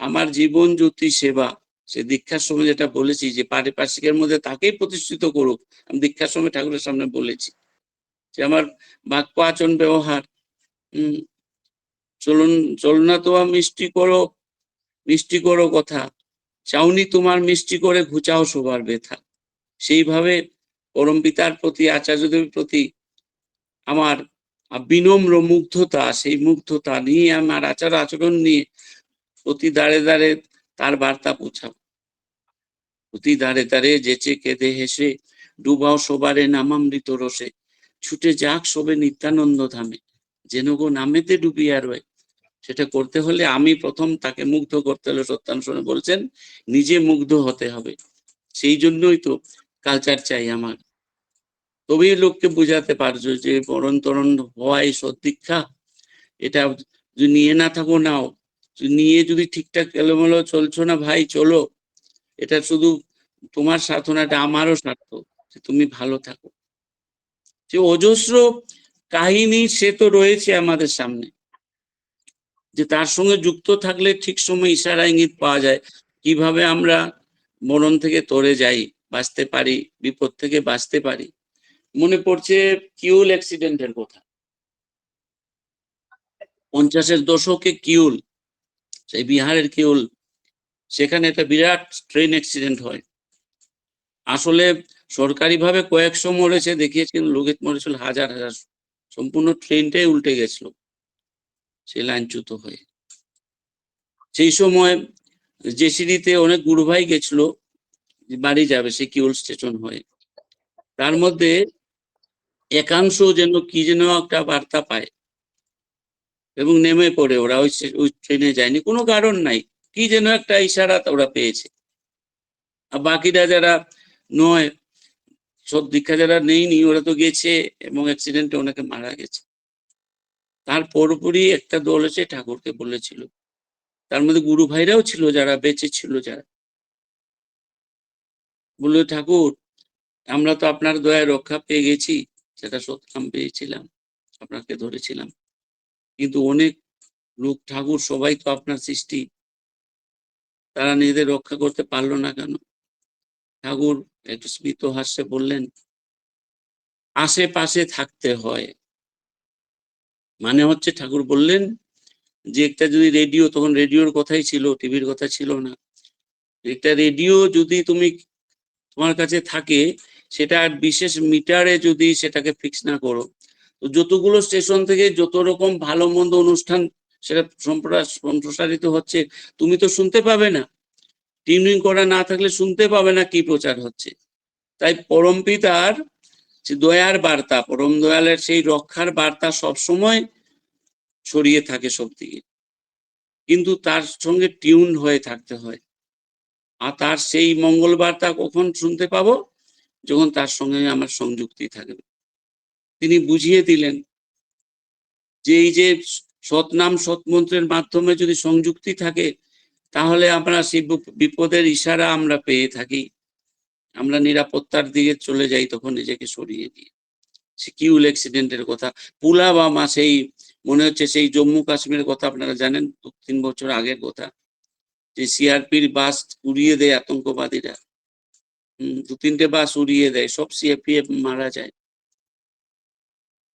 আমার জীবন জ্যোতি সেবা, সে দীক্ষার সময় যেটা বলেছি যে পারিপার্শ্বিকের মধ্যে তাকেই প্রতিষ্ঠিত করুক, আমি দীক্ষার সময় ঠাকুরের সামনে বলেছি যে আমার বাক্য আচরণ ব্যবহার, চলনা তোমার মিষ্টি করো কথা, চাউনি তোমার মিষ্টি করে ঘুচাও সবার ব্যথা। সেইভাবে পরম পিতার প্রতি, আচার্যদেবের প্রতি আমার বিনম্র মুগ্ধতা, সেই মুগ্ধতা নিয়ে আমার আচার আচরণ নিয়ে প্রতি দাঁড়ে দাঁড়ে তার বার্তা পৌঁছাবো। প্রতি দাঁড়ে দাঁড়ে যেচে কেঁদে হেসে ডুবাও সবারে নামামৃত রসে, ছুটে যাক সবে নিত্যানন্দ ধামে, যেন গো নামেতে ডুবিয়া রয়। সেটা করতে হলে আমি প্রথম তাকে মুগ্ধ করতে হলে সত্যানুসরণে বলছেন নিজে মুগ্ধ হতে হবে। সেই জন্যই তো কালচার চাই আমার, তবেই লোককে বুঝাতে পারছো যে পরম তরণ হওয়াই সদ্দীক্ষা। এটা যদি নিয়ে না থাকো নাও, নিয়ে যদি ঠিকঠাক এলোমেলো চলছো না ভাই, চলো, এটা শুধু তোমার স্বার্থ না, এটা আমারও স্বার্থ যে তুমি ভালো থাকো। যে অজস্র কাহিনী সে তো রয়েছে আমাদের সামনে, যে তার সঙ্গে যুক্ত থাকলে ঠিক সময় ইশারা ইঙ্গিত পাওয়া যায় কিভাবে আমরা মরণ থেকে তরে যাই, বাঁচতে পারি, বিপদ থেকে বাঁচতে পারি। মনে পড়ছে কিউল অ্যাক্সিডেন্টের কথা, 50-এর দশকে কিউল, সেই বিহারের কিউল, সেখানে একটা বিরাট ট্রেন অ্যাক্সিডেন্ট হয়। আসলে সরকারিভাবে কয়েকশো মরেছে দেখিয়েছেন, লোকে মরেছিল হাজার হাজার, সম্পূর্ণ ট্রেনটাই উল্টে গেছিল সে লাইনচ্যুত হয়ে। সেই সময় যে সিঁড়িতে অনেক গুরু ভাই গেছিল, বাড়ি যাবে সে কিউল স্টেশন হয়ে, তার মধ্যে একাংশ যেন কি যেন একটা বার্তা পায় এবং নেমে পড়ে। ওরা ওই ট্রেনে যায়নি, কোনো কারণ নাই, কি যেন একটা ইশারা ওরা পেয়েছে। আর বাকিরা যারা নয়, সব দীক্ষা যারা নেইনি, ওরা তো গেছে এবং অ্যাক্সিডেন্টে ওনাকে মারা গেছে। তার পরপরই একটা দল এসে ঠাকুরকে বলেছিল, তার মধ্যে গুরু ভাইরাও ছিল যারা বেঁচে ছিল, যারা বললো, ঠাকুর আমরা তো আপনার দয়ায় রক্ষা পেয়ে গেছি, সেটা সত্যম পেয়েছিলাম, আপনাকে ধরেছিলাম, কিন্তু অনেক লোক ঠাকুর সবাই তো আপনার সৃষ্টি, তারা নিজেদের রক্ষা করতে পারলো না কেন? ঠাকুর একটু স্মিত হাস্যে বললেন, আশেপাশে থাকতে হয়। মানে হচ্ছে ঠাকুর বললেন যে একটা যদি রেডিও, তখন রেডিওর কথাই ছিল, টিভির কথা ছিল না, একটা রেডিও যদি তুমি তোমার কাছে থাকে, সেটা বিশেষ মিটারে যদি সেটাকে ফিক্স না করো, তো যতগুলো স্টেশন থেকে যত রকম ভালো মন্দ অনুষ্ঠান সেটা সম্প্রসারিত হচ্ছে, তুমি তো শুনতে পাবে না, টিউনিং করা না থাকলে শুনতে পাবে না কি প্রচার হচ্ছে। তাই পরম পিতার যে দয়ার বার্তা, পরম দয়ালের সেই রক্ষার বার্তা সবসময় ছড়িয়ে থাকে সব দিকে, কিন্তু তার সঙ্গে টিউন হয়ে থাকতে হয়। আর তার সেই মঙ্গল বার্তা কখন শুনতে পাবো? যখন তার সঙ্গে আমার সংযুক্তি থাকবে। তিনি বুঝিয়ে দিলেন যে এই যে সৎনাম সৎমন্ত্রের মাধ্যমে যদি সংযুক্তি থাকে, তাহলে আমরা সেই বিপদের ইশারা আমরা পেয়ে থাকি, আমরা নিরাপত্তার দিকে চলে যাই তখন নিজেকে সরিয়ে দিয়ে। সে কিউল অ্যাক্সিডেন্টের কথা, পুলাবামা, সেই মনে হচ্ছে সেই জম্মু কাশ্মীরের কথা আপনারা জানেন, 2-3 বছর আগের কথা, যে সিআরপির বাস উড়িয়ে দেয় আতঙ্কবাদীরা, 2-3টে বাস উড়িয়ে দেয়, সব সিআরপিএফ মারা যায়।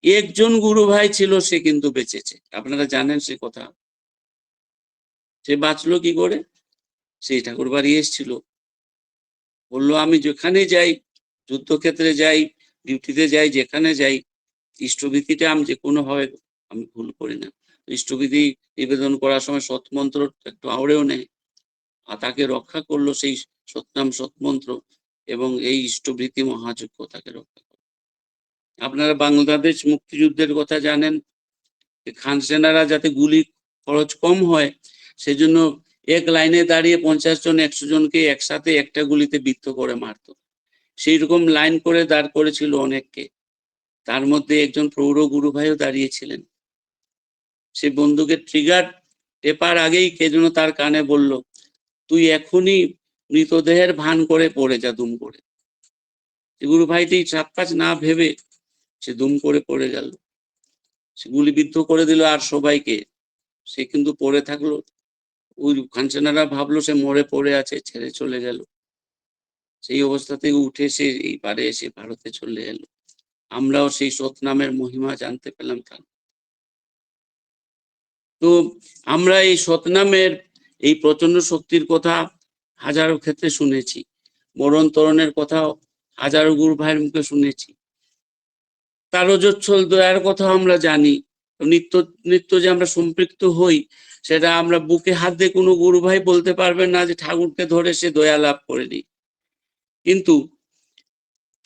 একজন গুরু ভাই ছিল, সে কিন্তু বেঁচেছে, আপনারা জানেন সে কথা। সে বাঁচলো কি করে? সেই ঠাকুর বাড়ি এসেছিল, বললো আমি যেখানে যাই, যুদ্ধক্ষেত্রে যাই, ডিউটিতে যাই, যেখানে যাই, ইষ্টবিধিটা আমি যে কোনো ভাবে আমি ভুল করি না। ইষ্টবিধি নিবেদন করার সময় সৎমন্ত্র একটু আওড়েও নেয়, আর তাকে রক্ষা করলো সেই সৎনাম সৎমন্ত্র, এবং এই ইষ্টবৃত্তি মহাযজ্ঞ তাকে রক্ষা করলো। আপনারা বাংলাদেশ মুক্তিযুদ্ধের কথা জানেন, খান সেনারা যাতে গুলি খরচ কম হয়, সেজন্য এক লাইনে দাঁড়িয়ে 50 জন 100 জনকে একসাথে একটা গুলিতে বিদ্ধ করে মারতো। সেই রকম লাইন করে দাঁড় করেছিল অনেককে, তার মধ্যে একজন প্রৌঢ় গুরু ভাইও দাঁড়িয়েছিলেন। সে বন্দুকের ট্রিগার টেপার আগেই কে যেন তার কানে বলল, তুই এখনই মৃতদেহের ভান করে পড়ে যা, দুম করে। গুরু ভাইটি 7-5 না ভেবে সে দুম করে পড়ে গেল, সে গুলিবিদ্ধ করে দিল আর সবাইকে, সে কিন্তু পড়ে থাকলো। ওই খানসেনারা ভাবলো সে মরে পড়ে আছে, ছেড়ে চলে গেল। সেই অবস্থা থেকে উঠে সে এই পারে এসে ভারতে চলে এলো। আমরাও সেই সৎনামের মহিমা জানতে পেলাম। তো আমরা এই সৎনামের এই প্রচন্ড শক্তির কথা হাজারো ক্ষেত্রে শুনেছি, মরণ তরণের কথাও হাজারো গুরু ভাইয়ের মুখে শুনেছি, তার অজস্র দয়ার কথা আমরা জানি। নিত্য নিত্য যে আমরা সম্পৃক্ত হই, সেটা আমরা বুকে হাত দিয়ে কোনো গুরু ভাই বলতে পারবেন না যে ঠাকুরকে ধরে সে দয়া লাভ করেনি। কিন্তু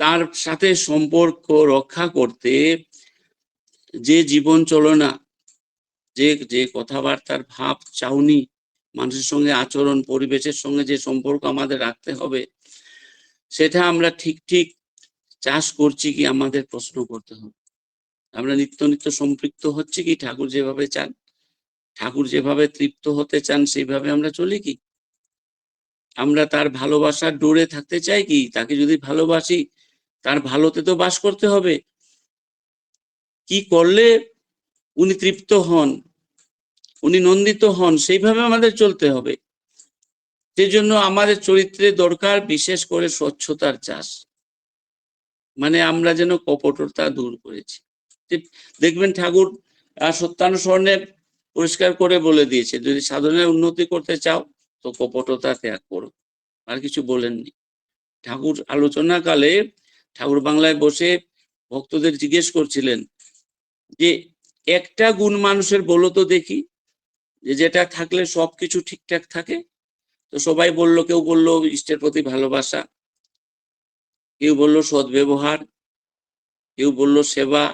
তার সাথে সম্পর্ক রক্ষা করতে যে জীবন চলনা, যে যে কথাবার্তার ভাব চাউনি, মানুষের সঙ্গে আচরণ, পরিবেশের সঙ্গে যে সম্পর্ক আমাদের রাখতে হবে, সেটা আমরা ঠিক ঠিক চাষ করছি কি আমাদের প্রশ্ন করতে হবে। আমরা নিত্য নিত্য সম্পৃক্ত হচ্ছে কি ঠাকুর যেভাবে চান, ঠাকুর যেভাবে তৃপ্ত হতে চান সেইভাবে আমরা চলি কি? আমরা তার ভালোবাসার ডোরে থাকতে চাই কি? তাকে যদি ভালোবাসি, তার ভালোতে তো বাস করতে হবে। কি করলে উনি তৃপ্ত হন, উনি নন্দিত হন, সেইভাবে আমাদের চলতে হবে। সেজন্য আমাদের চরিত্রে দরকার বিশেষ করে স্বচ্ছতার চাষ, মানে আমরা যেন কপটতা দূর করেছি। দেখবেন ঠাকুর সত্যানুসরণে পরিষ্কার করে বলে দিয়েছে, যদি সাধনের উন্নতি করতে চাও তো কপটতা ত্যাগ করো, আর কিছু বলেননি। ঠাকুর আলোচনাকালে ঠাকুর বাংলায় বসে ভক্তদের জিজ্ঞেস করছিলেন যে একটা গুণ মানুষের বলো তো দেখি, যে যেটা থাকলে সবকিছু ঠিকঠাক থাকে। তো সবাই বললো, কেউ বললো ইষ্টের প্রতি ভালোবাসা, কেউ বললো সদ্ব্যবহার, কেউ বললো সেবা,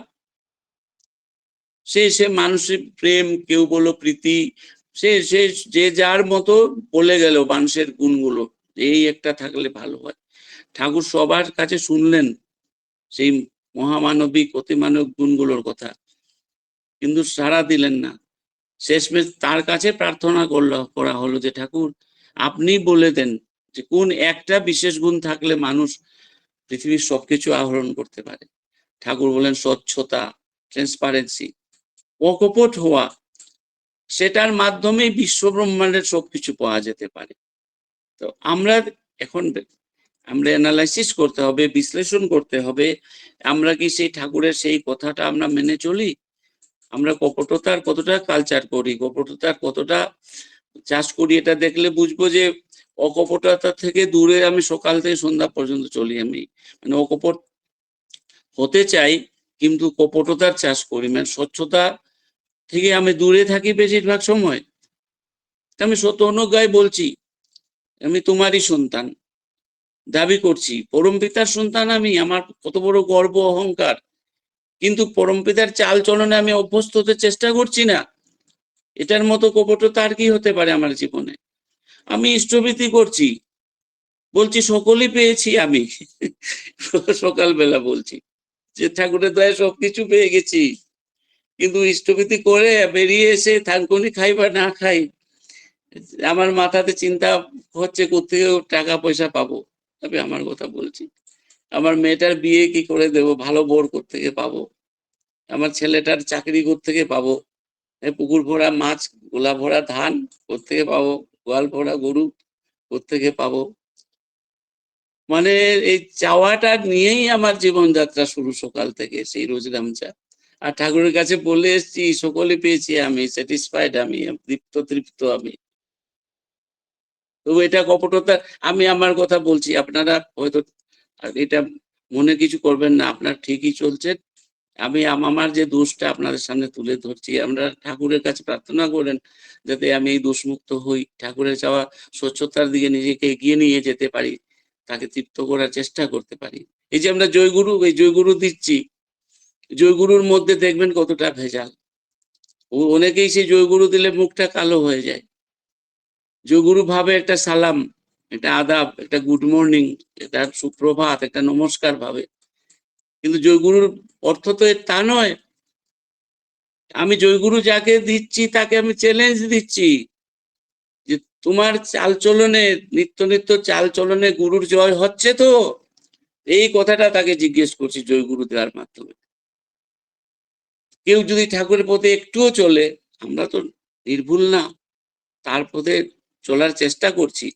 সে মানুষের প্রেম, কেউ বললো প্রীতি, সে সে যে যার মতো বলে গেল মানুষের গুণগুলো, এই একটা থাকলে ভালো হয়। ঠাকুর সবার কাছে শুনলেন সেই মহামানবিক অতিমানব গুণগুলোর কথা, কিন্তু সাড়া দিলেন না। শেষমেশ তার কাছে প্রার্থনা করা হলো যে ঠাকুর আপনি বলে দেন যে কোন একটা বিশেষ গুণ থাকলে মানুষ পৃথিবীর সবকিছু আহরণ করতে পারে। ঠাকুর বলেন স্বচ্ছতা, ট্রান্সপারেন্সি, অকপট হওয়া, সেটার মাধ্যমেই বিশ্ব ব্রহ্মাণ্ডের সবকিছু পাওয়া যেতে পারে। তো আমরা এখন আমরা অ্যানালাইসিস করতে হবে, বিশ্লেষণ করতে হবে, আমরা কি সেই ঠাকুরের সেই কথাটা আমরা মেনে চলি? আমরা কপটতার কতটা কালচার করি, কপটতার কতটা চাষ করি, এটা দেখলে বুঝবো যে অকপটতা থেকে দূরে আমি সকাল থেকে সন্ধ্যা পর্যন্ত চলি। আমি মানে অকপট হতে চাই কিন্তু কপটতার চাষ করি, মানে স্বচ্ছতা থেকে আমি দূরে থাকি বেশিরভাগ সময়। আমি সত্য অনুজ্ঞায় বলছি আমি তোমারই সন্তান, দাবি করছি পরমপিতার সন্তান আমি, আমার কত বড় গর্ব অহংকার, কিন্তু পরমপিতার চাল চলনে আমি অভ্যস্ত হতে চেষ্টা করছি না। এটার মতো কপটতা আর কি হতে পারে আমার জীবনে? আমি ইষ্টভীতি করছি, বলছি সকলই পেয়েছি আমি সকালবেলা বলছি যে ঠাকুরের দয়ায় সবকিছু পেয়ে গেছি, কিন্তু ইষ্টভীতি করে বেরিয়ে এসে থানকুনি খাই বা না খাই, আমার মাথাতে চিন্তা হচ্ছে কোত্থেকে টাকা পয়সা পাবো। তবে আমার কথা বলছি, আমার মেয়েটার বিয়ে কি করে দেবো, ভালো বোর কোত্থেকে পাবো, আমার ছেলেটার চাকরি কোত্থেকে পাবো, পুকুর ভরা মাছ, গোলা ভরা ধান কোত্থেকে পাবো, গোয়াল ভরা গরু কোত্থেকে পাবো। মানে এই চাওয়াটা নিয়েই আমার জীবনযাত্রা শুরু সকাল থেকে, সেই রোজ গামছা। আর ঠাকুরের কাছে বলে এসছি সকলে পেয়েছি, আমি স্যাটিসফাইড, আমি তৃপ্ত আমি। তো এটা কপটতা। আমি আমার কথা বলছি, আপনারা হয়তো এটা মনে কিছু করবেন না, আপনার ঠিকই চলছে। আমি আমার যে দোষটা আপনাদের সামনে তুলে ধরছি, আমরা ঠাকুরের কাছে প্রার্থনা করেন যাতে আমি এই দোষমুক্ত হই, ঠাকুরের চাওয়া স্বচ্ছতার দিকে নিজেকে এগিয়ে নিয়ে যেতে পারি, তাকে তৃপ্ত করার চেষ্টা করতে পারি। এই যে আমরা জয়গুরু, এই জয়গুরু দিচ্ছি, জয়গুরুর মধ্যে দেখবেন কতটা ভেজাল। অনেকেই সেই জয়গুরু দিলে মুখটা কালো হয়ে যায়। জয়গুরু ভাবে একটা সালাম, একটা আদাব, একটা গুড মর্নিং, একটা সুপ্রভাত, একটা নমস্কার ভাবে, কিন্তু জয়গুরুর অর্থ তো তা নয়। আমি জয়গুরু যাকে দিচ্ছি তাকে আমি চ্যালেঞ্জ দিচ্ছি যে তোমার চালচলনে, নিত্য নিত্য চালচলনে গুরুর জয় হচ্ছে তো, এই কথাটা তাকে জিজ্ঞেস করছি জয়গুরু দেওয়ার মাধ্যমে। কেউ যদি ঠাকুরের পথে একটুও চলে, আমরা তো নির্ভুল না, তার পথে চলার চেষ্টা করছি,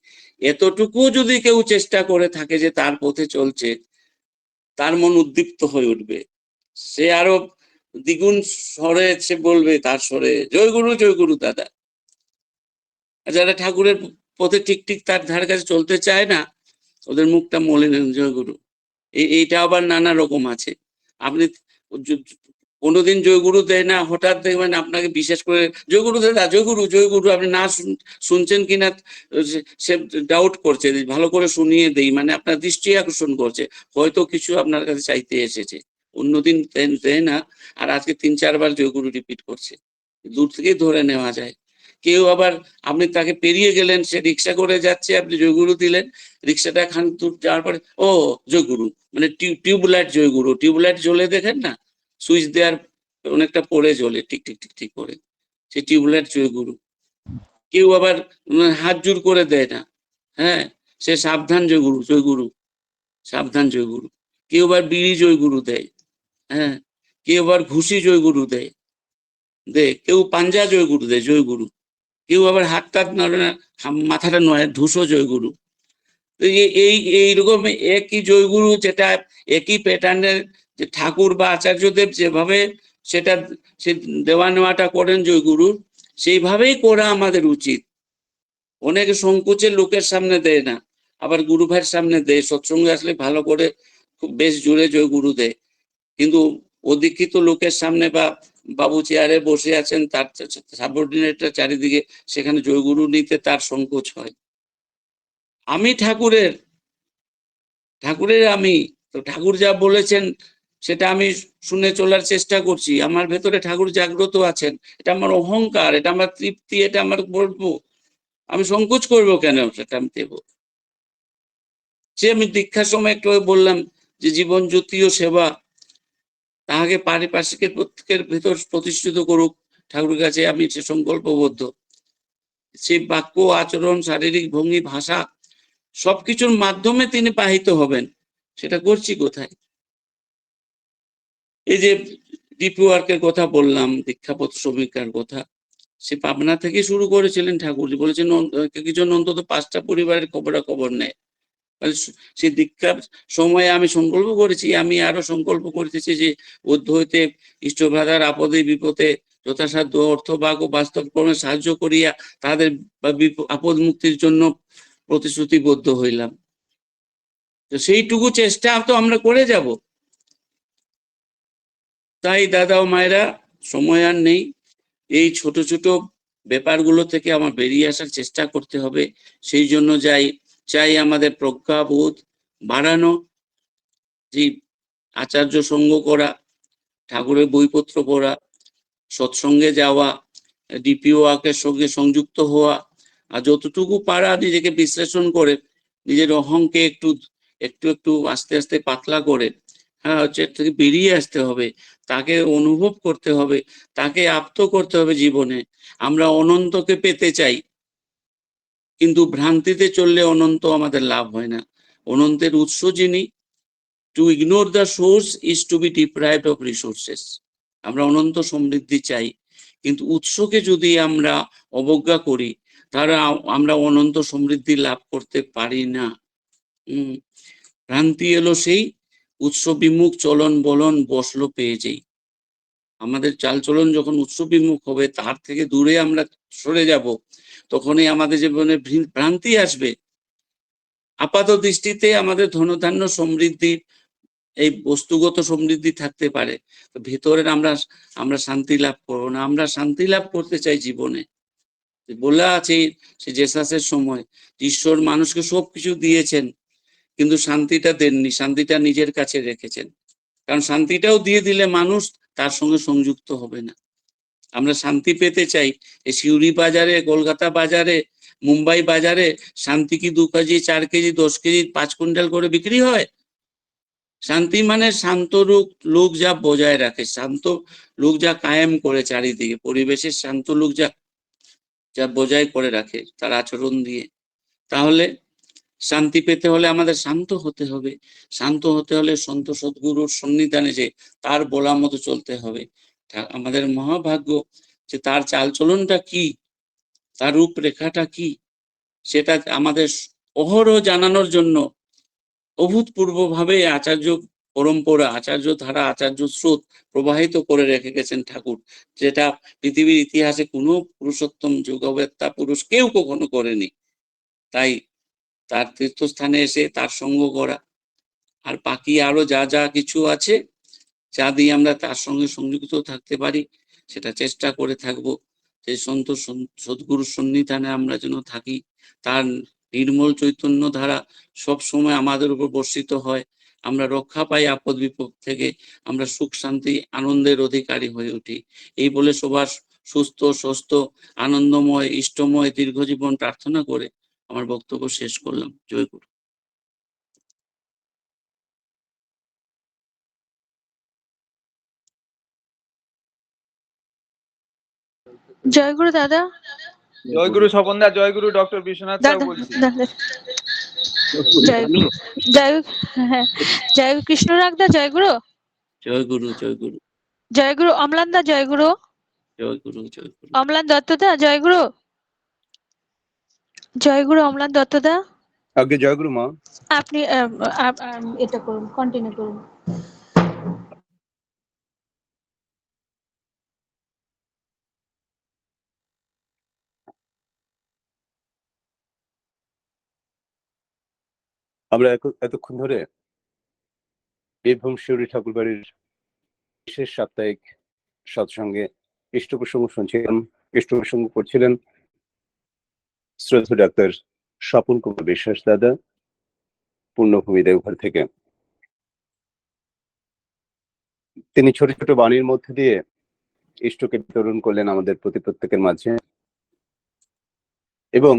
এতটুকু যদি কেউ চেষ্টা করে থাকে যে তার পথে চলছে, তার মন উদ্দীপ্ত হয়ে উঠবে, সে আরো দ্বিগুণ স্বরে সে বলবে তার স্বরে জয় গুরু দাদা। আর যারা ঠাকুরের পথে ঠিক ঠিক তার ধারে কাছে চলতে চায় না, ওদের মুখটা মলিন, জয় গুরু। এইটা আবার নানা রকম আছে। আপনি কোনোদিন জয়গুরু দেয় না, হঠাৎ দেখবেন আপনাকে বিশেষ করে জয়গুরু দাদা জয় গুরু আপনি না শুনছেন কিনা সে ডাউট করছে, ভালো করে শুনিয়ে দেই, মানে আপনার দৃষ্টি আকর্ষণ করছে, হয়তো কিছু আপনার কাছে চাইতে এসেছে। অন্যদিন দেয় না, আর আজকে 3-4 বার জয়গুরু রিপিট করছে, দূর থেকেই ধরে নেওয়া যায়। কেউ আবার আপনি তাকে পেরিয়ে গেলেন, সে রিক্সা করে যাচ্ছে, আপনি জয়গুরু দিলেন, রিক্সাটা খান দূর যাওয়ার পরে ও জয়গুরু, মানে টিউবলাইট জয়গুরু, টিউবলাইট জ্বলে দেখেন না, সুইচ দেওয়ার অনেকটা পরে জ্বলে ঠিক ঠিক ঠিক ঠিক করে, সে টিউবলাইট জয়গুরু। কেউ আবার হাত জোর করে দেয় না, হ্যাঁ, সে সাবধান জয়গুরু সাবধান জয়গুরু। কেউ আবার বিড়ি জয়গুরু দেয়, হ্যাঁ, কেউ আবার ঘুষি জয়গুরু দেয়, কেউ পাঞ্জা জয়গুরু দেয় জয়গুরু, কেউ আবার হাত টাত নড়ে না, মাথাটা নয় ধূসো জয়গুরু। এইরকম একই জয়গুরু, যেটা একই প্যাটার্নের, যে ঠাকুর বা আচার্যদেব যেভাবে সেটা সে দেওয়া নেওয়াটা করেন জয়গুরুর, সেইভাবেই করা আমাদের উচিত। অনেকে সংকোচে লোকের সামনে দেয় না, আবার গুরু ভাইয়ের সামনে দেয়, সৎসঙ্গে আসলে ভালো করে খুব বেশ জোরে জয়গুরু দেয়, কিন্তু অদীক্ষিত লোকের সামনে বা বাবু চেয়ারে বসে আছেন, তার সাবঅর্ডিনেটরা চারিদিকে, সেখানে জয়গুরু নিতে তার সংকোচ হয়। আমি ঠাকুরের আমি তো, ঠাকুর যা বলেছেন সেটা আমি শুনে চলার চেষ্টা করছি। আমার ভেতরে ঠাকুর জাগ্রত আছেন, এটা আমার অহংকার, এটা আমার তৃপ্তি, এটা আমার গর্ব। আমি সংকোচ করবো কেন সেটা আমি দেব? সে আমি দীক্ষার সময় একটু বললাম যে জীবন জ্যোতি ও সেবা তাহাকে পারিপার্শ্বিকের প্রত্যেকের ভেতর প্রতিষ্ঠিত করুক। ঠাকুরের কাছে আমি সে সংকল্পবদ্ধ। সেই বাক্য, আচরণ, শারীরিক ভঙ্গি, ভাষা সবকিছুর মাধ্যমে তিনি বাহিত হবেন, সেটা করছি কোথায়? এই যে ডিপি ওয়ার্কের কথা বললাম, দীক্ষাপত্র সমীক্ষার কথা, সে পাবনা থেকে শুরু করেছিলেন ঠাকুর। বলেছেন কিছু অন্তত 5টা পরিবারের খবরাখবর নেয়। সেই দীক্ষার সময়ে আমি সংকল্প করেছি, আমি আরো সংকল্প করতেছি যে বুদ্ধ হইতে ইষ্টভাদার আপদে বিপদে যথাসাধ্য অর্থ বাক ও বাস্তব কর্মে সাহায্য করিয়া তাদের আপদ মুক্তির জন্য প্রতিশ্রুতিবদ্ধ হইলাম। তো সেইটুকু চেষ্টা তো আমরা করে যাব। তাই দাদা ও মায়েরা, সময় আর নেই। এই ছোট ছোট ব্যাপারগুলো থেকে আমার বেরিয়ে আসার চেষ্টা করতে হবে। সেই জন্য চাই আমাদের প্রজ্ঞাবোধ বাড়ানো, যে আচার্য সঙ্গ করা, ঠাকুরের বইপত্র পড়া, সৎসঙ্গে যাওয়া, ডিপি ওয়ার্কের সঙ্গে সংযুক্ত হওয়া, আর যতটুকু পারা নিজেকে বিশ্লেষণ করে নিজের অহংকে একটু একটু একটু আস্তে আস্তে পাতলা করে, হ্যাঁ, হচ্ছে থেকে বেরিয়ে আসতে হবে, তাকে অনুভব করতে হবে, তাকে আপ্ত করতে হবে জীবনে। আমরা অনন্তকে পেতে চাই, কিন্তু ভ্রান্তিতে চললে অনন্ত আমাদের লাভ হয় না। অনন্তের উৎস যিনি, to ignore the source is to be deprived of resources. আমরা অনন্ত সমৃদ্ধি চাই, কিন্তু উৎসকে যদি আমরা অবজ্ঞা করি তাহলে আমরা অনন্ত সমৃদ্ধি লাভ করতে পারি না। ভ্রান্তি এলো সেই, উৎস বিমুখ চলন বলন বসলো পেয়ে যাই। আমাদের চালচলন যখন উৎস বিমুখ হবে, তার থেকে দূরে আমরা সরে যাব, তখনই আমাদের জীবনে ভ্রান্তি আসবে। আপাত দৃষ্টিতে আমাদের ধনধান্য সমৃদ্ধি, এই বস্তুগত সমৃদ্ধি থাকতে পারে, ভেতরের আমরা শান্তি লাভ করবো না। আমরা শান্তি লাভ করতে চাই জীবনে। বলা আছে সে জেসাসের সময়, ঈশ্বর মানুষকে সবকিছু দিয়েছেন কিন্তু শান্তিটা দেননি, শান্তিটা নিজের কাছে রেখেছেন। কারণ শান্তিটাও দিয়ে দিলে মানুষ তার সঙ্গে সংযুক্ত হবে না। আমরা শান্তি পেতে চাই। এই সিউড়ি বাজারে, কলকাতা বাজারে, মুম্বাই বাজারে শান্তি কি 2 কেজি 4 কেজি 10 কেজি 5 কুইন্টাল করে বিক্রি হয়? শান্তি মানে শান্ত লোক যা বজায় রাখে, শান্ত লোক যা কায়েম করে চারিদিকে, পরিবেশের শান্ত লোক যা বজায় করে রাখে তার আচরণ দিয়ে। তাহলে শান্তি পেতে হলে আমাদের শান্ত হতে হবে। শান্ত হতে হলে সন্ত সদ্গুরুর সন্নিধানে যে তার বলা মতো চলতে হবে। আমাদের মহাভাগ্য যে তার চালচলনটা কি, তার রূপরেখাটা কি, সেটা আমাদের অহরহ জানানোর জন্য অভূতপূর্ব ভাবে আচার্য পরম্পরা, আচার্য ধারা, আচার্য স্রোত প্রবাহিত করে রেখে গেছেন ঠাকুর, যেটা পৃথিবীর ইতিহাসে কোনো পুরুষোত্তম যোগবেত্তা পুরুষ কেউ কখনো করেনি। তাই তার তীর্থস্থানে এসে তার সঙ্গ করা, আর বাকি আরো যা যা কিছু আছে, যা দিয়ে আমরা তার সঙ্গে সংযুক্ত থাকতে পারি, সেটা চেষ্টা করে থাকবো। যে সদ্গুরুর সন্নিধানে আমরা যেন থাকি, তার নির্মল চৈতন্য ধারা সব সময় আমাদের উপর বর্ষিত হয়, আমরা রক্ষা পাই আপদ বিপদ থেকে, আমরা সুখ শান্তি আনন্দের অধিকারী হয়ে উঠি। এই বলে সবার সুস্থ স্বস্থ আনন্দময় ইষ্টময় দীর্ঘ জীবন প্রার্থনা করে আমার বক্তব্য শেষ করলাম। জয় গুরু। জয়গুরু দাদা। জয়গুরু স্বপনদা, জয়গুরু ডক্টর বিশ্বনাথ সাউ দাদা বলছি। দাদা জয় জয় হ্যাঁ, জয় কৃষ্ণ রাগদা জয়গুরু। জয় গুরু, জয় গুরু, জয়গুরু অমলান দা জয়গুরু। জয় গুরু, জয় গুরু। অমলান দত্ত দা জয়গুরু। জয়গুরু অমলান দত্ত দা। আগে জয়গুরু মা। আপনি এটা করুন, কন্টিনিউ করুন। আমরা এতক্ষণ ধরে বীরভূম শিউরি ঠাকুর বাড়ির বিশেষ সাপ্তাহিক সৎসঙ্গে ইষ্ট প্রসঙ্গ শুনছিলাম। ইষ্ট প্রসঙ্গ করছিলেন শ্রদ্ধেয় ডাক্তার স্বপন কুমার বিশ্বাস দাদা, পূর্ণভূমি দেওঘর থেকে। তিনি ছোট ছোট বাণীর মধ্যে দিয়ে ইষ্টকে বিতরণ করলেন আমাদের প্রতি প্রত্যেকের মাঝে। এবং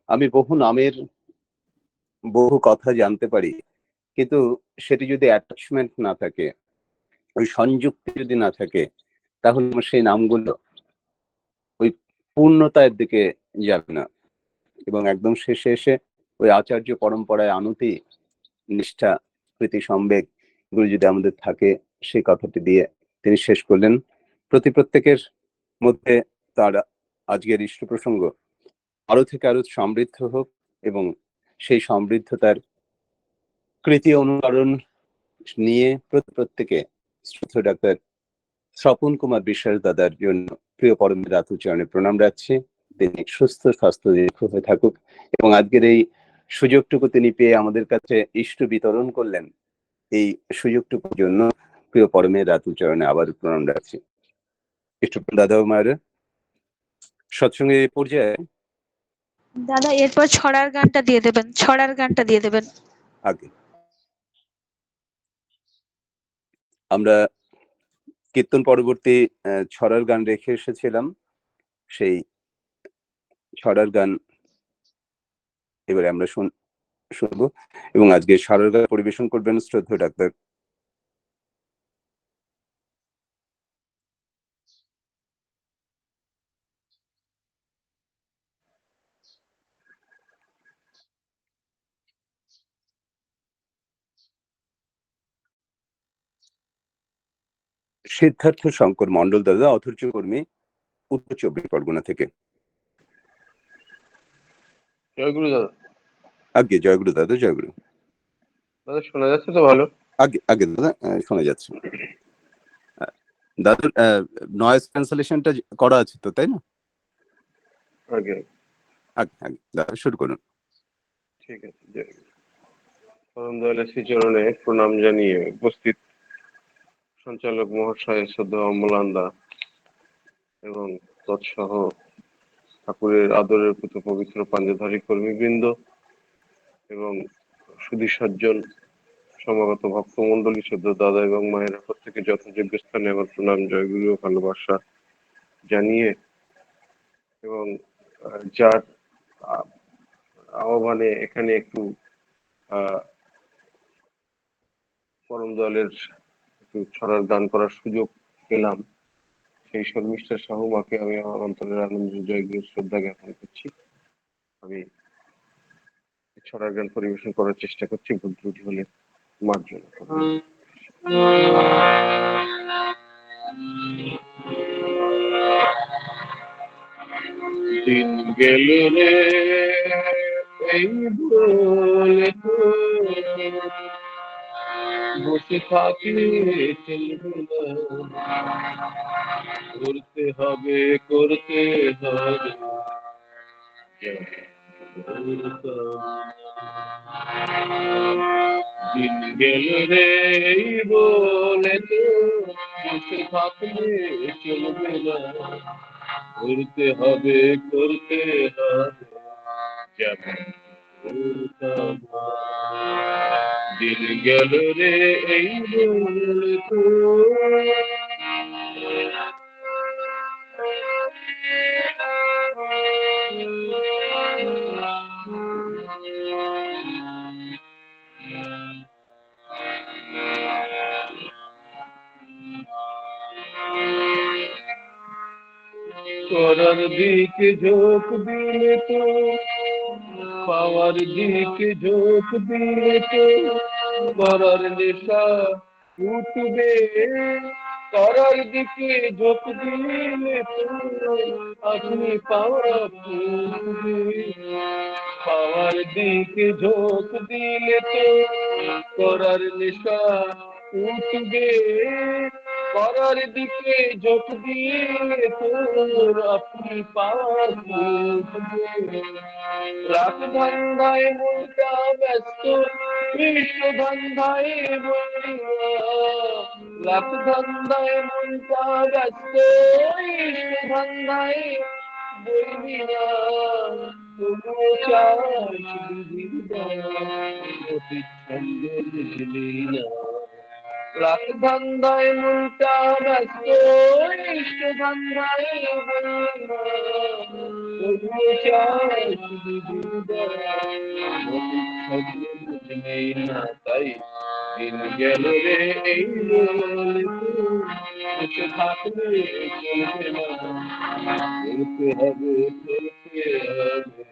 আমি বহু নামের বহু কথা জানতে পারি, কিন্তু সেটি যদি অ্যাটাচমেন্ট না থাকে, ওই সংযুক্তি যদি না থাকে, তাহলে আমার সেই নামগুলো ওই পূর্ণতার দিকে যাবে না। এবং একদম শেষে এসে ওই আচার্য পরম্পরায় আনতি, নিষ্ঠা, প্রীতি, সম্বেগ এগুলো যদি আমাদের থাকে, সেই কথাটি দিয়ে তিনি শেষ করলেন। প্রতি প্রত্যেকের মধ্যে তার আজকের ইষ্ট প্রসঙ্গ আরো থেকে আরো সমৃদ্ধ হোক, এবং সেই সমৃদ্ধতার কৃতি অনুকরণ নিয়ে প্রত্যেকে শ্রদ্ধেয় ডাক্তার স্বপন কুমার বিশ্বাস দাদার জন্য প্রিয় পরমের রাতুল চরণে প্রণাম রাখছি। তিনি সুস্থ স্বাস্থ্য দীর্ঘ হয়ে থাকুক, এবং আজকের এই সুযোগটুকু তিনি পেয়ে আমাদের কাছে ইষ্ট বিতরণ করলেন, এই সুযোগটুকুর জন্য প্রিয় পরমের রাতুল চরণে আবার প্রণাম রাখছি। ইষ্ট দাদা মায়ের সৎসঙ্গে এই পর্যায়ে দাদা এরপর ছড়ার গানটা দিয়ে দেবেন, ছড়ার গানটা দিয়ে দেবেন। আগে আমরা কীর্তন পরবর্তী ছড়ার গান রেখে এসেছিলাম, সেই ছড়ার গান এবারে আমরা শুনবো, এবং আজকে ছড়ার গান পরিবেশন করবেন শ্রদ্ধেয় ডাক্তার সিদ্ধার্থ শঙ্কর মন্ডল দাদা, অথর্য কর্মী, উত্তর চব্বিশ পরগনা থেকে। জয়গুরু দাদা। আগে জয়গুরু দাদা, জয়গুরু দাদা। শোনা যাচ্ছে তো ভালো? আগে আগে দাদা শোনা যাচ্ছে। দাদার নয়েজ ক্যান্সেলেশনটা করা আছে তো, তাই না? আগে আগে আগে দাদা শুরু করুন। ঠিক আছে। পরম দয়ালের শ্রীচরণে প্রণাম জানিয়ে উপস্থিত সঞ্চালক মহাশয়, শ্রদ্ধা অমলান্দা এবং তৎসহ ঠাকুরের আদরের পুত্র পবিত্র পাঞ্জাধারী কর্মীবৃন্দ এবং সুধী সজ্জন সমাগত ভক্তমন্ডলী, শ্রদ্ধা দাদা এবং মায়েরা, প্রত্যেকে যথাযোগ্য স্থানে আমার প্রণাম, জয়গুরু ও ভালোবাসা জানিয়ে, এবং যার আহ্বানে এখানে একটু পরম দয়ালের একটু ছড়ার গান করার সুযোগ পেলাম, সেই শর্মিষ্ঠা সাহু মাকে আমি আমার অন্তরের আনন্দ জয়গুরু শ্রদ্ধা জ্ঞাপন করছি। আমি ছড়ার গান পরিবেশন করার চেষ্টা করছি, ভুল ত্রুটি হলে মার জন্য। দিন গেল রে এই বলে তো বসে থাকলে চলবে না, করতে হবে করতে হবে। দিন গেল রে এই বলে তো বসে থাকলে চলবে না, করতে হবে করতে হবে যেমন দিন গেল রে এই বলে তো। করার দিকে ঝোঁক দিলে তো, পাওয়ার দিকে ঝোঁক দিলে তো করার নেশা উঠবে, করার দিকে ঝোঁক দিলে তো আপনি পাওয়া ফুটবে, পাওয়ার দিকে ঝোঁক দিলে তো করার নেশা উঠবে, করার দিকে ঝোঁক দিলে তোর আপনি পাওয়া ফুটবে। রাত ধান্ধায় মনটা ব্যস্ত, কৃষ্ণ ধান্ধায় বলিয়া লাখ ধান্দায় মনটা ব্যস্ত, ইষ্ট ধান্দায় বইবি না, তবুও চাই শুধু হৃদয়, অতীত ছন্দ বুঝলি না। লাখ ধান্দায় মনটা ব্যস্ত, ইষ্ট ধান্দায় বইবি না, তবুও চাই শুধু হৃদয়, অতীত ছন্দ বুঝলি না। তাই দিন গেল রে এই বলে বেঁচে থাকলে চলবে না, করতে হবে করতে হবে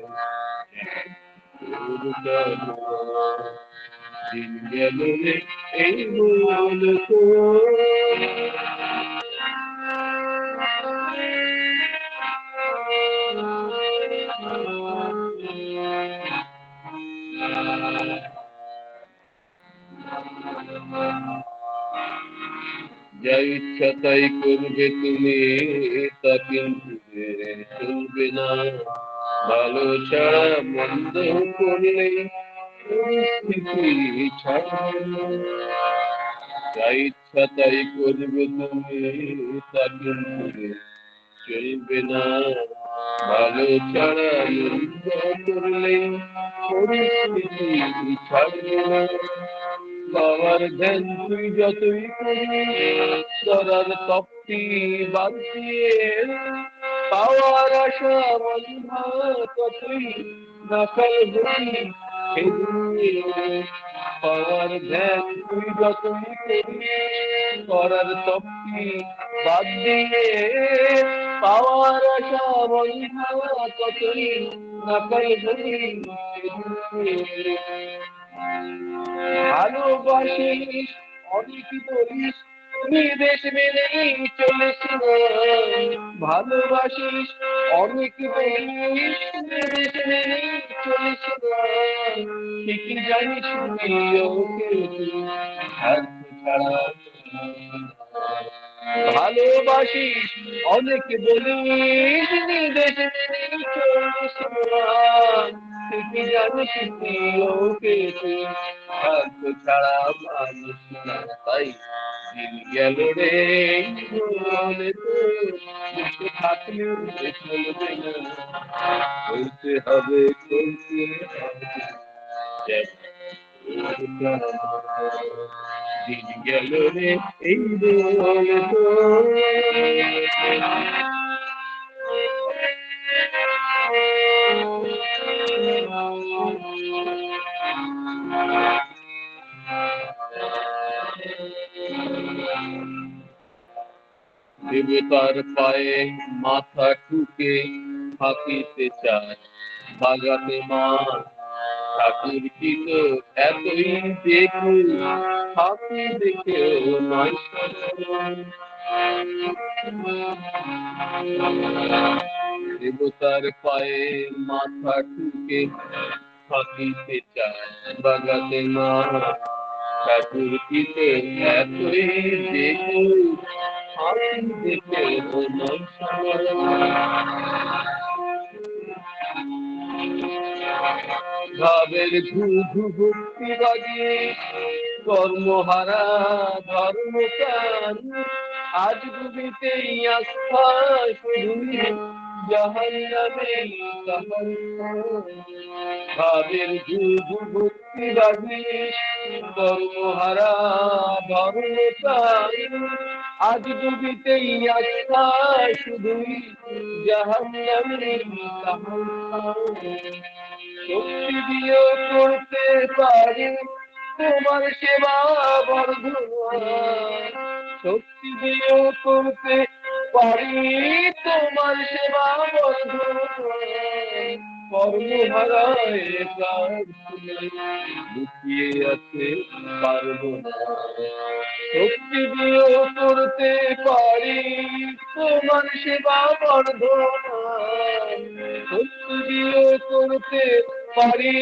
দিন গেল রে এই বলে যা ইচ্ছা তাই করবে তুমি, তা কিন্তু চলবে না, ভালো ছাড়া মন্দ করলে পরিস্থিতি ছাড়বে না। যা ইচ্ছা তাই করবে তুমি, তা কিন্তু চলবে না, ভালো ছাড়া মন্দ করলে পরিস্থিতি ছাড়বে না। বাবার ধ্যান তুই যতই করিস, করার তপ্তি বাদ দিয়ে, পাওয়ার আশা বন্ধা ততই নাকাল হবি খেদিয়ে। পাওয়ার ধ্যান তুই যতই করিস, করার তপ্তি বাদ দিয়ে, পাওয়ার আশা বন্ধা ততই নাকাল হবি খেদিয়ে। ভালোবাসিস অনেক বলিস, নির্দেশ মেনেই চলিস না, ভালোবাসিস অনেক বলিস, নির্দেশ মেনেই চলিস না, ঠিকই জানিস ওকে স্বার্থ ছাড়া। ভালোবাসিস অনেক বলিস, নির্দেশ মেনেই চলিস না, ঠিকই জানিস ওকে স্বার্থ ছাড়া মানুষ না। তাই দিন গেল রে বলে তো থাকলে চলবে না, করতে হবে করতে হবে দিন গেল রে এই বলে তো। দেবতার পায়ে মাথা ঠুকে থাকিতে চায় বাগাতে মা, ঠাকুর কি তো এতই দেখে ঠাকুর দেখেও নয় দেবতার পায়ে মাথা ঠুকে থাকিতে চায় বাগাতে মা, ঠাকুর কি তো এতই দেখে ঠাকুর দেখেও নয় ভাবের ঘুঘু ভক্তি বাগিয়ে কর্মহারা ধর্মকার, আজ ডুবিতেই আস্থা শুধু জাহান্নামে তাহার। ভাবের ঘুঘু ভক্তি বাগিয়ে কর্মহারা ধর্মকার, আজ ডুবিতেই আস্থা শুধুই জাহান্নামে তাহার। শক্তি দিয়ে করতে পারি তোমার সেবা বর্ধমান, শক্তি দিয়ে করতে পারি তোমার সেবা বর্ধমান, কর্মহারায় কাজ লুকিয়ে আছে পারবো না। শক্তি দিয়ে করতে পারি তোমার সেবা বর্ধমান, শক্তি দিয়ে করতে পারি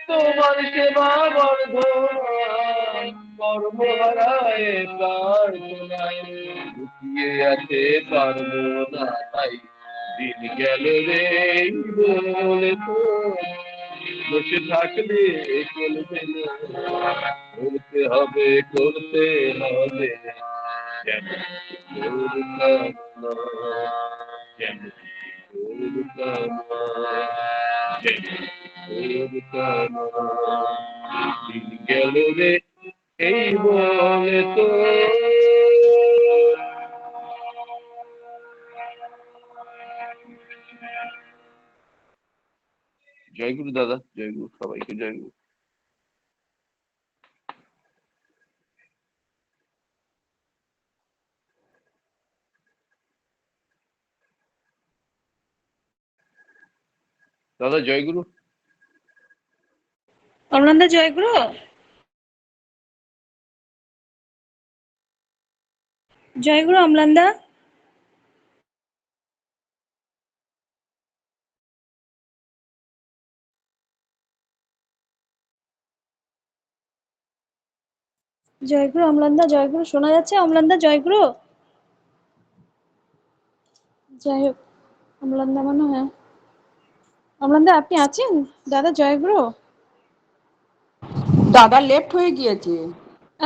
তোমার সেবা বর্ধমান, কর্মহারায় প্রার্থনায় লুকিয়ে আছে পারবো না। তাই দিন গেল রে বলে তো বসে থাকলে চলবে না, করতে হবে যেন তোর কামনা, যেন তোর কামনা, যেন তোর কামনা। দিন গেল রে এই বলে তো, জয় গুরু দাদা, জয় গুরু, সবাইকে জয় গুরু। দাদা জয় গুরু। অমলানদা জয়গুরু, জয়গুরু অমলানদা। জয়গুরু অমলানদা, জয়গুরু শোনা যাচ্ছে? অমলানদা জয়গুরু। যাই হোক, অমলানদা মনে হয়। অমলানদা আপনি আছেন? দাদা জয়গুরু। দাদা লেফট হয়ে গিয়েছে।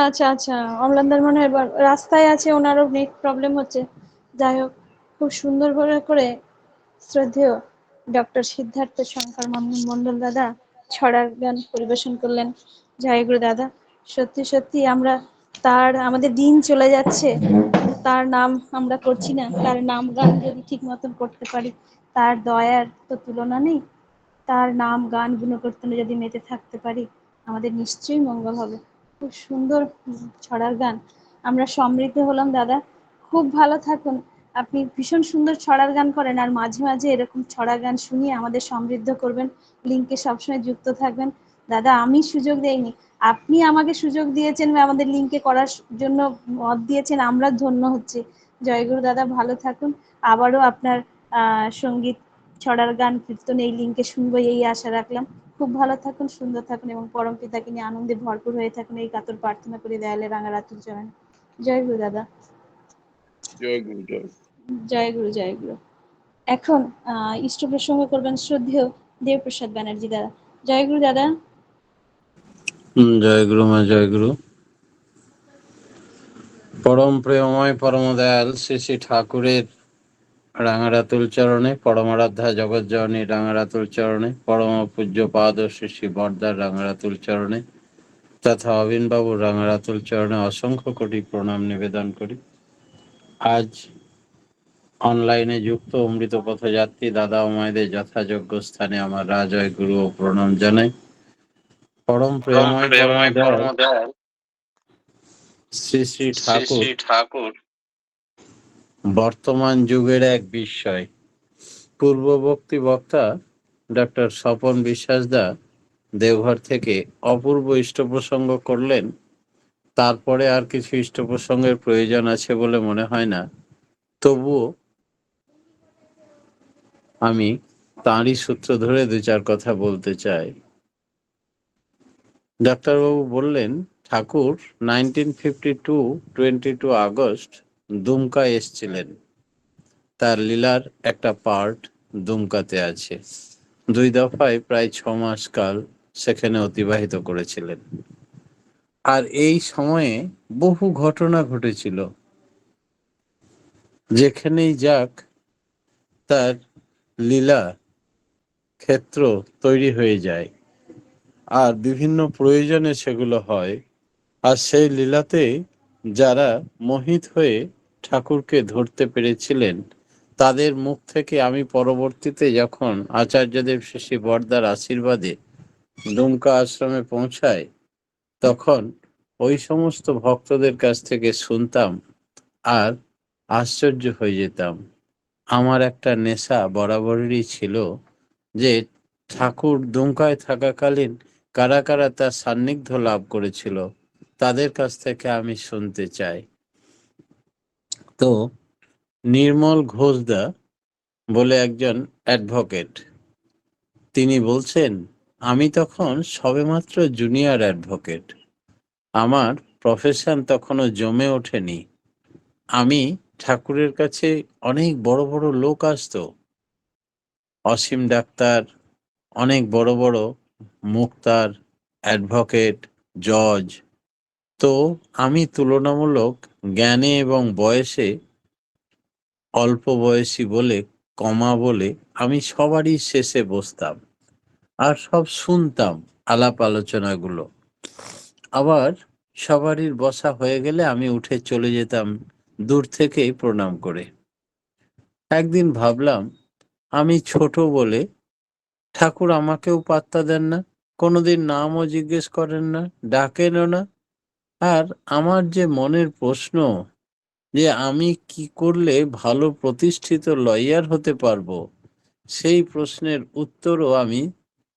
আচ্ছা আচ্ছা, অমলানদার মনে হয় রাস্তায় আছে, ওনারও নেট প্রবলেম হচ্ছে। যাই হোক, খুব সুন্দর করে শ্রদ্ধেয় ডক্টর সিদ্ধার্থ শঙ্কর মন্ডল দাদা ছড়ার গান পরিবেশন করলেন। জয়গুরু দাদা, সত্যি সত্যি আমরা আমাদের দিন চলে যাচ্ছে, তার নাম আমরা করছি না। তার নাম গান যদি ঠিক মতন করতে পারি, তার দয়ার তো তুলনা নেই। তার নাম গান গুণকীর্তনে যদি মেতে থাকতে পারি, আমাদের নিশ্চয়ই মঙ্গল হবে। খুব সুন্দর ছড়ার গান, আমরা সমৃদ্ধ হলাম দাদা। খুব ভালো থাকুন। আপনি ভীষণ সুন্দর ছড়ার গান করেন, আর মাঝে মাঝে এরকম ছড়া গান শুনিয়ে আমাদের সমৃদ্ধ করবেন। লিঙ্কে সবসময় যুক্ত থাকবেন দাদা। আমি সুযোগ দেইনি, আপনি আমাকে সুযোগ দিয়েছেন, আমাদের লিঙ্কে করার জন্য মত দিয়েছেন, আমরা ধন্য হচ্ছি। জয়গুরু দাদা, ভালো থাকুন। আবারও আপনার সঙ্গীত, ছড়ার গান, কীর্তন এই লিঙ্কে শুনবো, এই আশা রাখলাম। খুব ভালো থাকুন, সুন্দর থাকুন এবং পরম পিতাকে নিয়ে আনন্দে ভরপুর হয়ে থাকুন, এই কাতর প্রার্থনা করি দয়ালে রাঙা রাতুল চরণে। জয় গুরু দাদা। জয় গুরু, জয়। জয় গুরু, জয় গুরু। এখন ইষ্ট প্রসঙ্গ করবেন শ্রদ্ধেয় দেবপ্রসাদ ব্যানার্জি দাদা। জয় গুরু দাদা। জয় গুরু মা, জয় গুরু। পরম প্রেমময় পরম দয়াল শ্রী শ্রী ঠাকুরের রাঙারাতুল চরণে, পরমারাধ্যা জগৎজননী রাঙারাতুল চরণে, পরম পূজ্য পাদ শ্রী শ্রী বরদার রাঙারাতুল চরণে তথা অবিনবাবুর রাঙারাতুল চরণে অসংখ্য কোটি প্রণাম নিবেদন করি। আজ অনলাইনে যুক্ত অমৃত পথযাত্রী দাদা ও মায়েদের যথাযোগ্য স্থানে আমার রাজয় গুরু ও প্রণাম জানাই। পরম প্রেমময় পরম দয়াল শ্রী শ্রী ঠাকুর বর্তমান যুগের এক বিস্ময়। পূর্ববর্তী বক্তা ডক্টর স্বপন বিশ্বাসদা দেওঘর থেকে অপূর্ব ইষ্ট প্রসঙ্গ করলেন। তারপরে আর কিছু ইষ্ট প্রসঙ্গের প্রয়োজন আছে বলে মনে হয় না, তবুও আমি তাঁরই সূত্র ধরে দু চার কথা বলতে চাই। ডাক্তারবাবু বললেন, ঠাকুর 1952 আগস্ট দুমকা এসছিলেন। তার লীলার একটা পার্ট দুমকাতে আছে। 2 দফায় প্রায় 6 মাস কাল সেখানে অতিবাহিত করেছিলেন। আর এই সময়ে বহু ঘটনা ঘটেছিল। যেখানেই যাক তার লীলা ক্ষেত্র তৈরি হয়ে যায়, আর বিভিন্ন প্রয়োজনে সেগুলো হয়। আর সেই লীলাতে যারা মোহিত হয়ে ঠাকুরকে ধরতে পেরেছিলেন, তাদের মুখ থেকে আমি পরবর্তীতে যখন আচার্যদেব শ্রী বরদার আশীর্বাদে দুমকা আশ্রমে পৌঁছাই, তখন ওই সমস্ত ভক্তদের কাছ থেকে শুনতাম আর আশ্চর্য হয়ে যেতাম। আমার একটা নেশা বরাবরই ছিল যে ঠাকুর দুমকায় থাকাকালীন কারা কারা তার সান্নিধ্য লাভ করেছিল, তাদের কাছ থেকে আমি শুনতে চাই। তো নির্মল ঘোষদা বলে একজন অ্যাডভোকেট, তিনি বলছেন, আমি তখন সবেমাত্র জুনিয়র অ্যাডভোকেট, আমার প্রফেশন তখনও জমে ওঠেনি। আমি ঠাকুরের কাছে অনেক বড় বড় লোক আসতো, অসীম ডাক্তার, অনেক বড় বড় মুক্তার, অ্যাডভোকেট, জজ। তো আমি তুলনামূলক জ্ঞানে এবং বয়সে অল্প বয়সী বলে, কমা বলে আমি সবারই শেষে বসতাম আর সব শুনতাম আলাপ আলোচনাগুলো। আবার সবারই বসা হয়ে গেলে আমি উঠে চলে যেতাম দূর থেকেই প্রণাম করে। একদিন ভাবলাম আমি ছোট বলে ঠাকুর আমাকেও পাত্তা দেন না, কোনোদিন নামও জিজ্ঞেস করেন না, ডাকেনও না। আর আমার যে মনের প্রশ্ন যে আমি কি করলে ভালো প্রতিষ্ঠিত লয়ার হতে পারবো, সেই প্রশ্নের উত্তরও আমি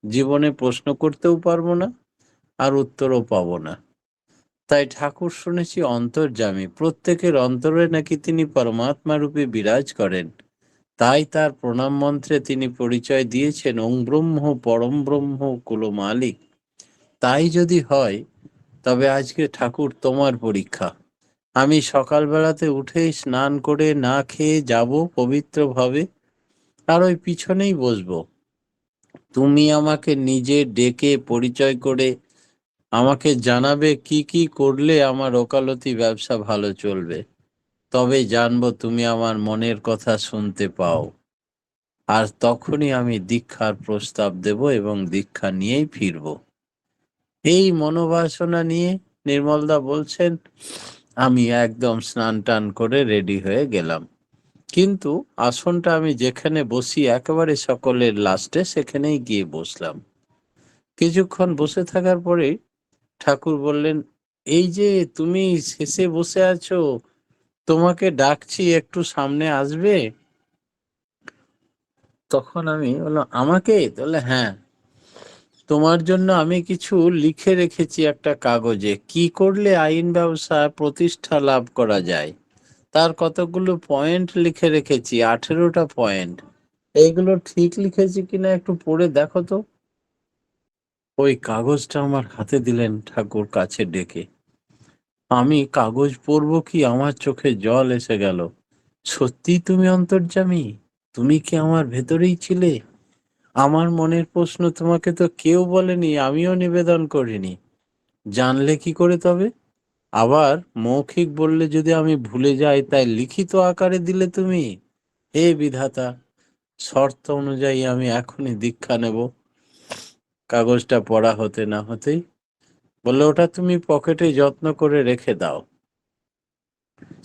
জীবনে প্রশ্ন করতেও পারবো না, আর উত্তরও পাবো না। তাই ঠাকুর শুনেছি অন্তর্যামী, প্রত্যেকের অন্তরে নাকি তিনি পরমাত্মা রূপে বিরাজ করেন। তাই তার প্রণাম মন্ত্রে তিনি পরিচয় দিয়েছেন ওং ব্রহ্ম পরম ব্রহ্ম কুলো মালিক। তাই যদি হয় তবে আজকে ঠাকুর তোমার পরীক্ষা। আমি সকালবেলাতে উঠেই স্নান করে না খেয়ে যাব পবিত্রভাবে, আর ওই পিছনেই বসবো। তুমি আমাকে নিজে ডেকে পরিচয় করে আমাকে জানাবে কি কি করলে আমার ওকালতি ব্যবসা ভালো চলবে, তবে জানবো তুমি আমার মনের কথা শুনতে পাও। আর তখনই আমি দীক্ষার প্রস্তাব দেব এবং দীক্ষা নিয়েই ফিরব। এই মনোবাসনা নিয়ে নির্মলদা বলছেন আমি একদম স্নান টান করে রেডি হয়ে গেলাম, কিন্তু আসনটা আমি যেখানে বসি একেবারে সকলের লাস্টে, সেখানেই গিয়ে বসলাম। কিছুক্ষণ বসে থাকার পরে ঠাকুর বললেন, এই যে তুমি শেষে বসে আছো, তোমাকে ডাকছি, একটু সামনে আসবে? তখন আমি বললাম আমাকে? তাহলে হ্যাঁ, তোমার জন্য আমি কিছু লিখে রেখেছি একটা কাগজে, কি করলে আইন ব্যবসায় প্রতিষ্ঠা লাভ করা যায়, তার কতগুলো পয়েন্ট লিখে রেখেছি, 18টা পয়েন্ট। এইগুলো ঠিক লিখেছি কিনা একটু পড়ে দেখো তো। ওই কাগজটা আমার হাতে দিলেন ঠাকুর কাছে ডেকে। আমি কাগজ পড়বো কি আমার চোখে জল এসে গেল। সত্যি তুমি অন্তর্যামী? তুমি কি আমার ভেতরেই ছিলে? আমার মনের প্রশ্ন তোমাকে তো কেউ বলেনি, আমিও নিবেদন করিনি, জানলে কি করে তবে? আবার মৌখিক বললে যদি আমি ভুলে যাই, তাই লিখিত আকারে দিলে তুমি। হে বিধাতা, শর্ত অনুযায়ী আমি এখনই দীক্ষা নেব। কাগজটা পড়া হতে না হতেই বললে, ওটা তুমি পকেটে যত্ন করে রেখে দাও,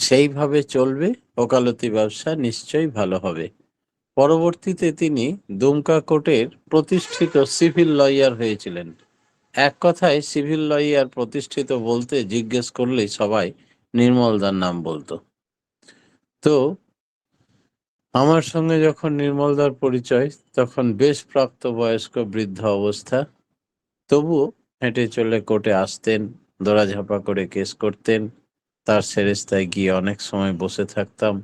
সেইভাবে চলবে, ওকালতি ব্যবসা নিশ্চয়ই ভালো হবে। পরবর্তীতে তিনি দুমকা কোর্টের প্রতিষ্ঠিত সিভিল লয়ার হয়েছিলেন। এক কথায় সিভিল লয়ার প্রতিষ্ঠিত বলতে জিজ্ঞেস করলেই সবাই নির্মলদার নাম বলতো। তো আমার সঙ্গে যখন নির্মলদার পরিচয়, তখন বেশ প্রাপ্তবয়স্ক বৃদ্ধ অবস্থা, তবুও হেঁটে চলে কোর্টে আসতেন, দৌড়াঝাঁপা করে কেস করতেন। তার সেরেস্তায় গিয়ে অনেক সময় বসে থাকতাম।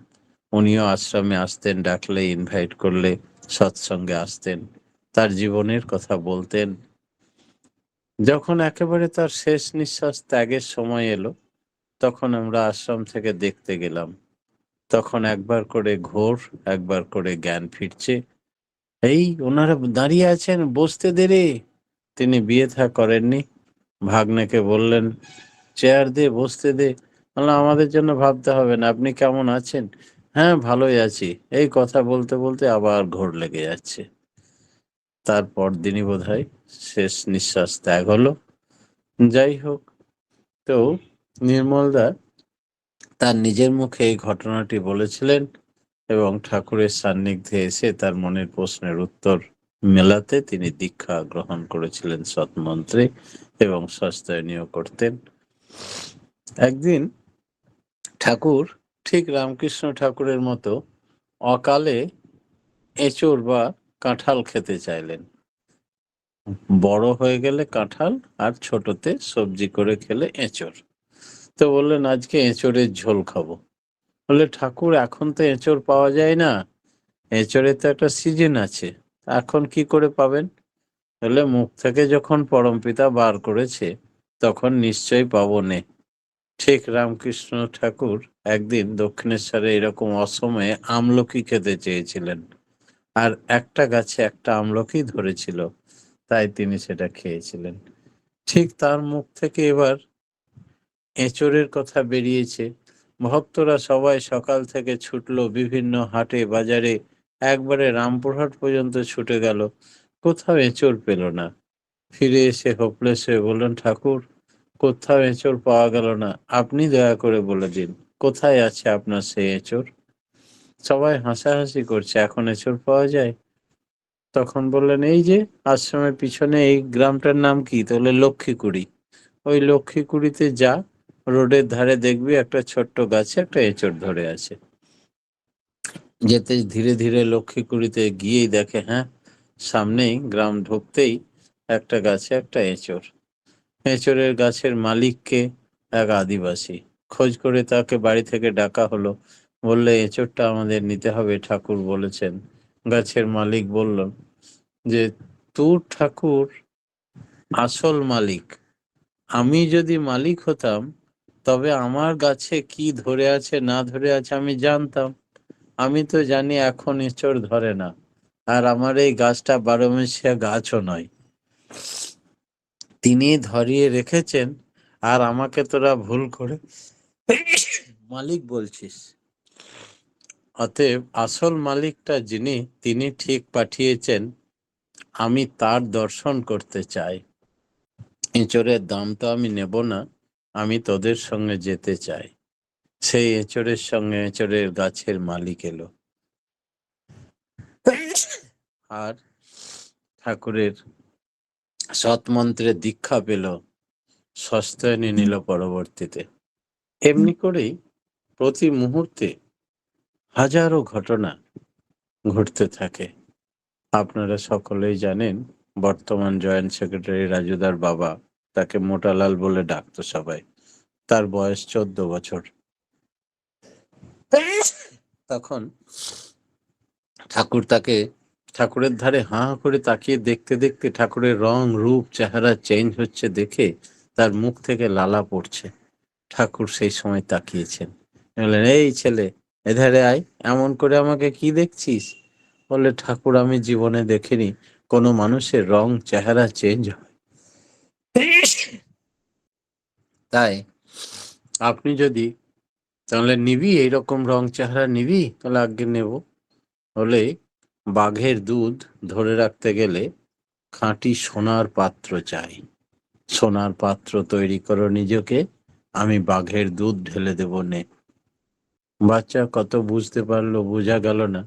উনিও আশ্রমে আসতেন, ডাকলে ইনভাইট করলে সৎসঙ্গে আসতেন, তার জীবনের কথা বলতেন। যখন একেবারে তার শেষ নিঃশ্বাস ত্যাগের সময় এলো, তখন আমরা আশ্রম থেকে দেখতে গেলাম। তখন একবার করে ঘোর, একবার করে জ্ঞান ফিরছে। এই ওনারা দাঁড়িয়ে আছেন, বসতে দেরে। তিনি বিয়ে থা করেননি। ভাগ্নেকে বললেন, চেয়ার দে, বসতে দে। বললাম, আমাদের জন্য ভাবতে হবে না, আপনি কেমন আছেন? হ্যাঁ, ভালোই আছি। এই কথা বলতে বলতে আবার ঘোর লেগে যাচ্ছে। তারপর দিনই বোধহয় শেষ নিঃশ্বাস ত্যাগ হলো। যাই হোক, তো নির্মলদা তার নিজের মুখে এই ঘটনাটি বলেছিলেন এবং ঠাকুরের সান্নিধ্যে এসে তার মনের প্রশ্নের উত্তর মেলাতে তিনি দীক্ষা গ্রহণ করেছিলেন সৎমন্ত্রে এবং সস্তায়নীয় করতেন। একদিন ঠাকুর ঠিক রামকৃষ্ণ ঠাকুরের মতো অকালে এঁচড় বা কাঁঠাল খেতে চাইলেন। বড় হয়ে গেলে কাঁঠাল, আর ছোটতে সবজি করে খেলে এঁচড়। তো বললেন আজকে এঁচড়ের ঝোল খাবো। বলে, ঠাকুর এখন তো এঁচড় পাওয়া যায় না, এঁচড়ের তো একটা সিজন আছে, এখন কি করে পাবেন? বলে, মুখ থেকে যখন পরমপিতা বার করেছে তখন নিশ্চয়ই পাবো নে। ঠিক রামকৃষ্ণ ঠাকুর একদিন দক্ষিণেশ্বরে এরকম অসময়ে আমলকি খেতে চেয়েছিলেন, আর একটা গাছে একটা আমলকি ধরেছিল, তাই তিনি সেটা খেয়েছিলেন। ঠিক তার মুখ থেকে এবার এঁচড়ের কথা বেরিয়েছে। ভক্তরা সবাই সকাল থেকে ছুটলো বিভিন্ন হাটে বাজারে, একবারে রামপুরহাট পর্যন্ত ছুটে গেল, কোথাও এঁচড় পেল না। ফিরে এসে হোপলেস হয়ে বললেন, ঠাকুর কোথাও এঁচড় পাওয়া গেল না, আপনি দয়া করে বলে দিন কোথায় আছে আপনার সেই এঁচড়। সবাই হাসাহাসি করছে, এখন এঁচড় পাওয়া যায়? তখন বললেন, এই যে আশ্রমের পিছনে এই গ্রামটার নাম কি? তাহলে লক্ষ্মীকুড়ি। ওই লক্ষ্মীকুড়িতে যা, রোডের ধারে দেখবি একটা ছোট্ট গাছে একটা এঁচড় ধরে আছে। যেতে ধীরে ধীরে লক্ষ্মীকুড়িতে গিয়েই দেখে, হ্যাঁ, সামনেই গ্রাম ঢুকতেই একটা গাছে একটা এঁচড়। এঁচড়ের গাছের মালিককে এক আদিবাসী। খোঁজ করে তাকে বাড়ি থেকে ডাকা হলো। বললে, এঁচড়টা আমাদের নিতে হবে, ঠাকুর বলেছেন। গাছের মালিক বলল যে, তোর ঠাকুর আসল মালিক, আমি যদি মালিক হতাম তবে আমার গাছে কি ধরে আছে না ধরে আছে আমি জানতাম। আমি তো জানি এখন এঁচড় ধরে না, আর আমার এই গাছটা 12 মাসিয়া গাছও নয়, তিনি ধরিয়ে রেখেছেন, আর আমাকে তোরা ভুল করে মালিক বলছিস। অতএব আসল মালিকটা যিনি, তিনি ঠিক পাঠিয়েছেন, আমি তার দর্শন করতে চাই। এঁচড়ের দাম তো আমি নেব না, আমি তোদের সঙ্গে যেতে চাই। সেই এঁচড়ের সঙ্গে এঁচড়ের গাছের মালিক এলো, আর ঠাকুরের সৎমন্ত্রে দীক্ষা পেল, সস্তায়নী নিল পরবর্তীতে। এমনি করেই প্রতি মুহূর্তে হাজারো ঘটনা ঘটতে থাকে। আপনারা সকলেই জানেন, বর্তমান জয়েন্ট সেক্রেটারি রাজুদার বাবা, তাকে মোটালাল বলে ডাকতো সবাই, তার বয়স 14 বছর। তখন ঠাকুর তাকে ঠাকুরের ধারে হাঁ করে তাকিয়ে দেখতে দেখতে ঠাকুরের রং রূপ চেহারা চেঞ্জ হচ্ছে দেখে তার মুখ থেকে লালা পড়ছে। ঠাকুর সেই সময় তাকিয়েছেন, বললেন, এই ছেলে, এধারে আয়, এমন করে আমাকে কি দেখছিস? বললে, ঠাকুর আমি জীবনে দেখিনি কোনো মানুষের রং চেহারা চেঞ্জ হয়, তাই আপনি যদি তাহলে নিবি, এইরকম রং চেহারা নিবি? তাহলে আগে নেব। হলে বাঘের দুধ ধরে রাখতে গেলে খাঁটি সোনার পাত্র চাই। সোনার পাত্র তৈরি করো নিজেকে, আমি বাঘের দুধ ঢেলে দেব নে। বাচ্চা কত বুঝতে পারলো, বোঝা গেল না।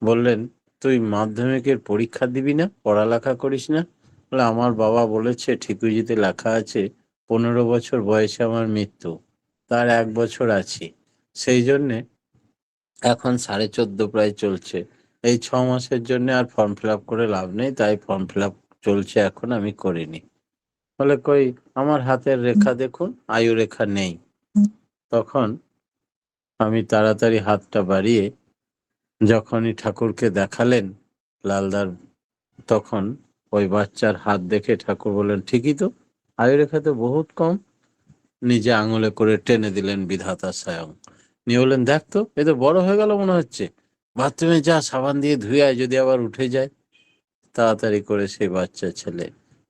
বললেন, তুই মাধ্যমিকের পরীক্ষা দিবি না, পড়ালেখা করিস না? বলে, আমার বাবা বলেছে ঠিকুজিতে লেখা আছে 15 বছর বয়সে আমার মৃত্যু, তার 1 বছর আছি, সেই জন্যে এখন 14.5 প্রায় চলছে, এই 6 মাসের জন্য আর ফর্ম ফিল আপ করে লাভ নেই, তাই ফর্ম ফিল আপ চলছে, এখন আমি করিনি। বলে, কই আমার হাতের রেখা দেখুন, আয়ু রেখা নেই। তখন আমি তাড়াতাড়ি হাতটা বাড়িয়ে যখনই ঠাকুরকে দেখালেন লালদার, তখন ওই বাচ্চার হাত দেখে ঠাকুর বললেন, ঠিকই তো, আয়ু রেখা তো বহুত কম। নিজে আঙুলে করে টেনে দিলেন বিধাতা স্বয়ং, নিয়ে বললেন, দেখ তো, এ তো বড় হয়ে গেল মনে হচ্ছে, বাথরুমে যা, সাবান দিয়ে ধুয়ে আয়, যদি আবার উঠে যায়। তাড়াতাড়ি করে সেই বাচ্চা ছেলে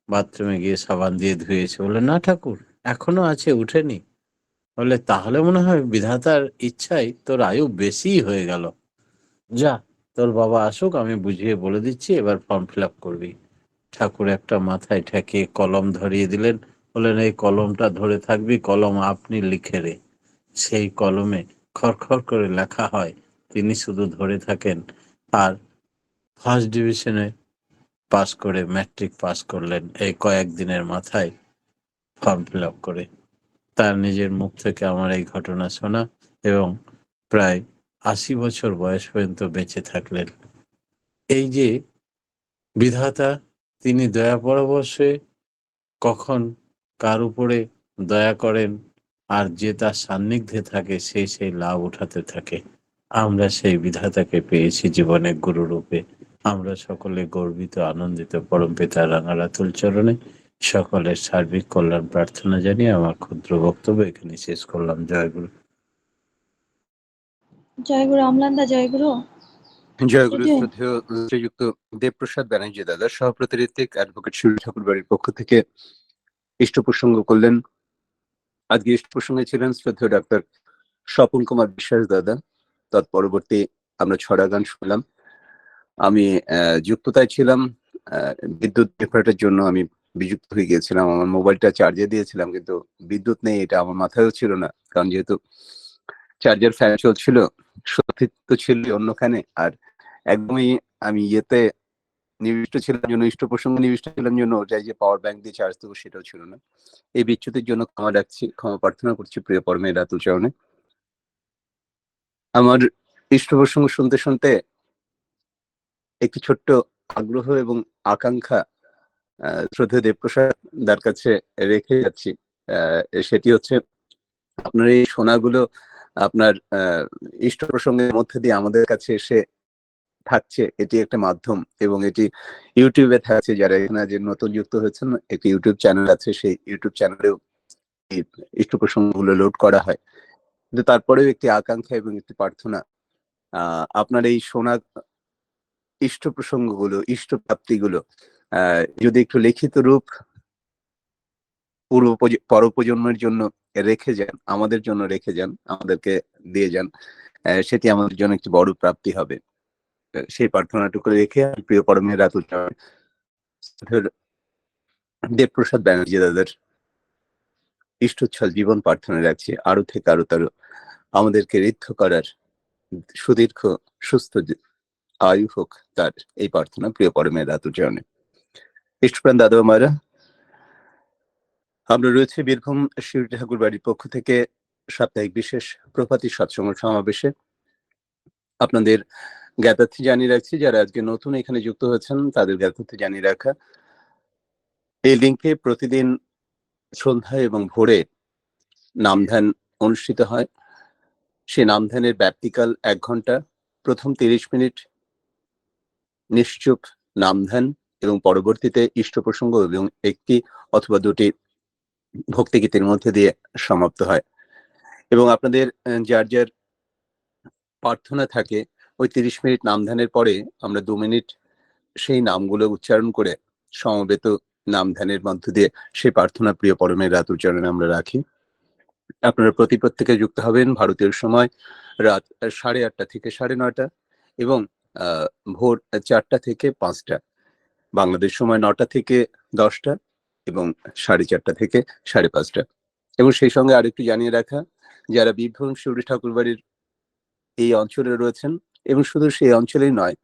বাথরুমে গিয়ে সাবান দিয়ে ধুয়েছে। বললেন, না ঠাকুর, এখনো আছে, উঠেনি। বললে, তাহলে মনে হয় বিধাতার ইচ্ছায় তোর আয়ু বেশি হয়ে গেল, যা, তোর বাবা আসুক, আমি বুঝিয়ে বলে দিচ্ছি, এবার ফর্ম ফিল আপ করবি। ঠাকুর একটা মাথায় ঠেকিয়ে কলম ধরিয়ে দিলেন, বললেন, এই কলমটা ধরে থাকবি, কলম আপনি লিখে রে। সেই কলমে খড়খড় করে লেখা হয়, তিনি শুধু ধরে থাকেন। আর ফার্স্ট ডিভিশনে পাস করে ম্যাট্রিক পাস করলেন এই কয়েকদিনের মাথায় ফর্ম ফিল আপ করে। তার নিজের মুখ থেকে আমার এই ঘটনা শোনা, এবং প্রায় 80 বছর বয়স পর্যন্ত বেঁচে থাকলেন। এই যে বিধাতা, তিনি দয়া পরবশে কখন কার উপরে দয়া করেন, আর যে তার সান্নিধ্যে থাকে সেই সেই লাভ উঠাতে থাকে। আমরা সেই বিধাতাকে পেয়েছি জীবনে গুরু রূপে। আমরা সকলে গর্বিত, আনন্দিত। পরম পিতার রাঙারাতুল চরণে সকলের সার্বিক কল্যাণ প্রার্থনা জানিয়ে আমার ক্ষুদ্র বক্তব্য এখানে শেষ করলাম। জয় গুরু। জয়গুরু অম্লানদা, জয়গুরু। জয়গুরু এই যে শ্রদ্ধেয় শ্রীযুক্ত দেবপ্রসাদ ব্যানার্জি দাদা, সহপ্রতি ঋত্বিক অ্যাডভোকেট শিউলি ঠাকুর বাড়ির পক্ষ থেকে ইষ্ট প্রসঙ্গ করলেন। আজকে ইষ্ট প্রসঙ্গে ছিলেন শ্রদ্ধেয় ডাক্তার স্বপন কুমার বিশ্বাস দাদা, তৎপরবর্তী আমরা ছড়া গান শুনলাম। আমি যুক্ততায় ছিলাম, বিদ্যুৎ বিভ্রাটের জন্য আমি বিযুক্ত হয়ে গিয়েছিলাম। আমার মোবাইলটা চার্জে দিয়েছিলাম, কিন্তু বিদ্যুৎ নেই এটা আমার মাথায়ও ছিল না, কারণ যেহেতু চার্জার ফ্যান চলছিল, সতীর্থ ছিল অন্যখানে, আর একদমই আমি ইয়েতে নিবিষ্ট ছিলাম জন্য, ইষ্ট প্রসঙ্গ নিবিষ্ট ছিলাম জন্য, ওটাই যে পাওয়ার ব্যাংক দিয়ে চার্জ দেবো সেটাও ছিল না। এই বিচ্যুতির জন্য ক্ষমা রাখছি, ক্ষমা প্রার্থনা করছি প্রিয় পরমের রাতুল চরণে। আমার ইষ্ট প্রসঙ্গ শুনতে শুনতে একটি ছোট্ট আগ্রহ এবং আকাঙ্ক্ষা শ্রদ্ধেয় দেবপ্রসাদ দার কাছে রেখে যাচ্ছি। সেটি হচ্ছে আপনার এই শোনাগুলো আপনার ইষ্ট প্রসঙ্গের মধ্যে দিয়ে আমাদের কাছে এসে থাকছে, এটি একটা মাধ্যম, এবং এটি ইউটিউবে থাকছে। যারা এখানে যে নতুন যুক্ত হয়েছেন, একটি ইউটিউব চ্যানেল আছে, সেই ইউটিউব চ্যানেলেও ইষ্ট প্রসঙ্গগুলো লোড করা হয়। কিন্তু তারপরেও একটি আকাঙ্ক্ষা এবং একটি প্রার্থনা, আপনার এই শোনা ইষ্ট প্রসঙ্গগুলো, ইষ্ট প্রাপ্তিগুলো যদি একটু লিখিত রূপ পর প্রজন্মের জন্য রেখে যান, আমাদের জন্য রেখে যান, আমাদেরকে দিয়ে যান, সেটি আমাদের জন্য একটি বড় প্রাপ্তি হবে। সেই প্রার্থনাটুকু রেখে প্রিয় পরমের রাতুল দেবপ্রসাদ ব্যানার্জি দাদার ইষ্টচ্ছল জীবন প্রার্থনা রাখছি, আরো থেকে আরো তারও আমাদেরকে ঋদ্ধ করার সুদীর্ঘ সুস্থ আয়ু হোক তার, এই প্রার্থনা প্রিয় পরমের রাতুল চরণে। ইষ্টপ্রাণ দাদা মারা, আমরা রয়েছে বীরভূম শিউরি ঠাকুর বাড়ির পক্ষ থেকে সাপ্তাহিক বিশেষ প্রভাতী সৎসঙ্গ সমাবেশে। আপনাদের জ্ঞাতার্থে জানিয়ে রাখছি, যারা আজকে নতুন এখানে যুক্ত হয়েছেন তাদের জ্ঞাতার্থে জানিয়ে রাখা, এই লিঙ্কে প্রতিদিন সন্ধ্যা এবং ভোরে নামধ্যান অনুষ্ঠিত হয়। সেই নামধ্যানের ব্যাপ্তিকাল 1 ঘন্টা। প্রথম 30 মিনিট নিশ্চুপ নামধ্যান এবং পরবর্তীতে ইষ্ট প্রসঙ্গ এবং একটি অথবা দুটি ভক্তিগীতের মধ্যে দিয়ে সমাপ্ত হয়। এবং আপনাদের যার যার প্রার্থনা থাকে, ওই 30 মিনিট নামধ্যানের পরে আমরা 2 মিনিট সেই নামগুলো উচ্চারণ করে সমবেত নামধ্যানের মধ্য দিয়ে সেই প্রার্থনা প্রিয় পরমের রাত উচ্চারণে আমরা রাখি। আপনারা প্রত্যেকে যুক্ত হবেন ভারতীয় সময় রাত 8:30 থেকে 9:30 এবং ভোর 4টা থেকে 5টা, বাংলাদেশ সময় 9টা থেকে 10টা এবং 4:30 থেকে 5:30। এবং সেই সঙ্গে আরেকটু জানিয়ে রাখা, যারা বীরভূম শিউরি ঠাকুর বাড়ির এই অঞ্চলে রয়েছেন, এবং শুধু সেই অঞ্চলেই নয়,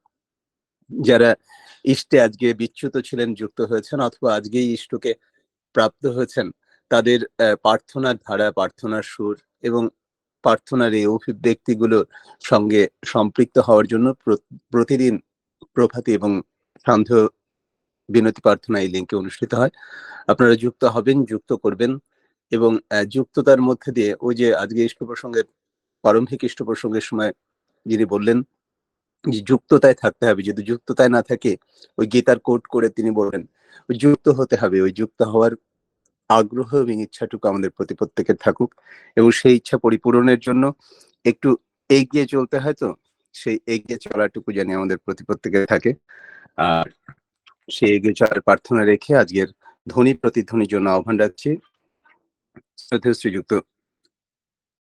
যারা ইষ্টে আজকে বিচ্যুত ছিলেন, যুক্ত হয়েছেন, অথবা আজকেই ইষ্টকে প্রাপ্ত হয়েছেন, তাদের প্রার্থনার ধারা, প্রার্থনার সুর এবং প্রার্থনার এই অভিব্যক্তিগুলোর সঙ্গে সম্পৃক্ত হওয়ার জন্য প্রতিদিন প্রভাতী এবং সান্ধ্য বিনতি প্রার্থনা এই লিঙ্কে অনুষ্ঠিত হয়। আপনারা যুক্ত হবেন, যুক্ত করবেন, এবং যুক্ততার মধ্যে দিয়ে ওই যে আজকে ইষ্ট প্রসঙ্গের প্রারম্ভিক ইষ্ট প্রসঙ্গের সময় যিনি বললেন যে যুক্ততায় থাকতে হবে, যদি যুক্ততায় না থাকে, ওই গীতার কোট করে তিনি বললেন যুক্ত হতে হবে। ওই যুক্ত হওয়ার আগ্রহ এবং ইচ্ছাটুকু আমাদের প্রত্যেকের থাকুক, এবং সেই ইচ্ছা পরিপূরণের জন্য একটু এগিয়ে চলতে হয়, তো সেই এগিয়ে চলাটুকু জানি আমাদের প্রত্যেকের থাকে। আর সেই এগিয়ে চলার প্রার্থনা রেখে আজকের ধ্বনি প্রতিধ্বনির জন্য আহ্বান রাখছি শ্রদ্ধেয় শ্রীযুক্ত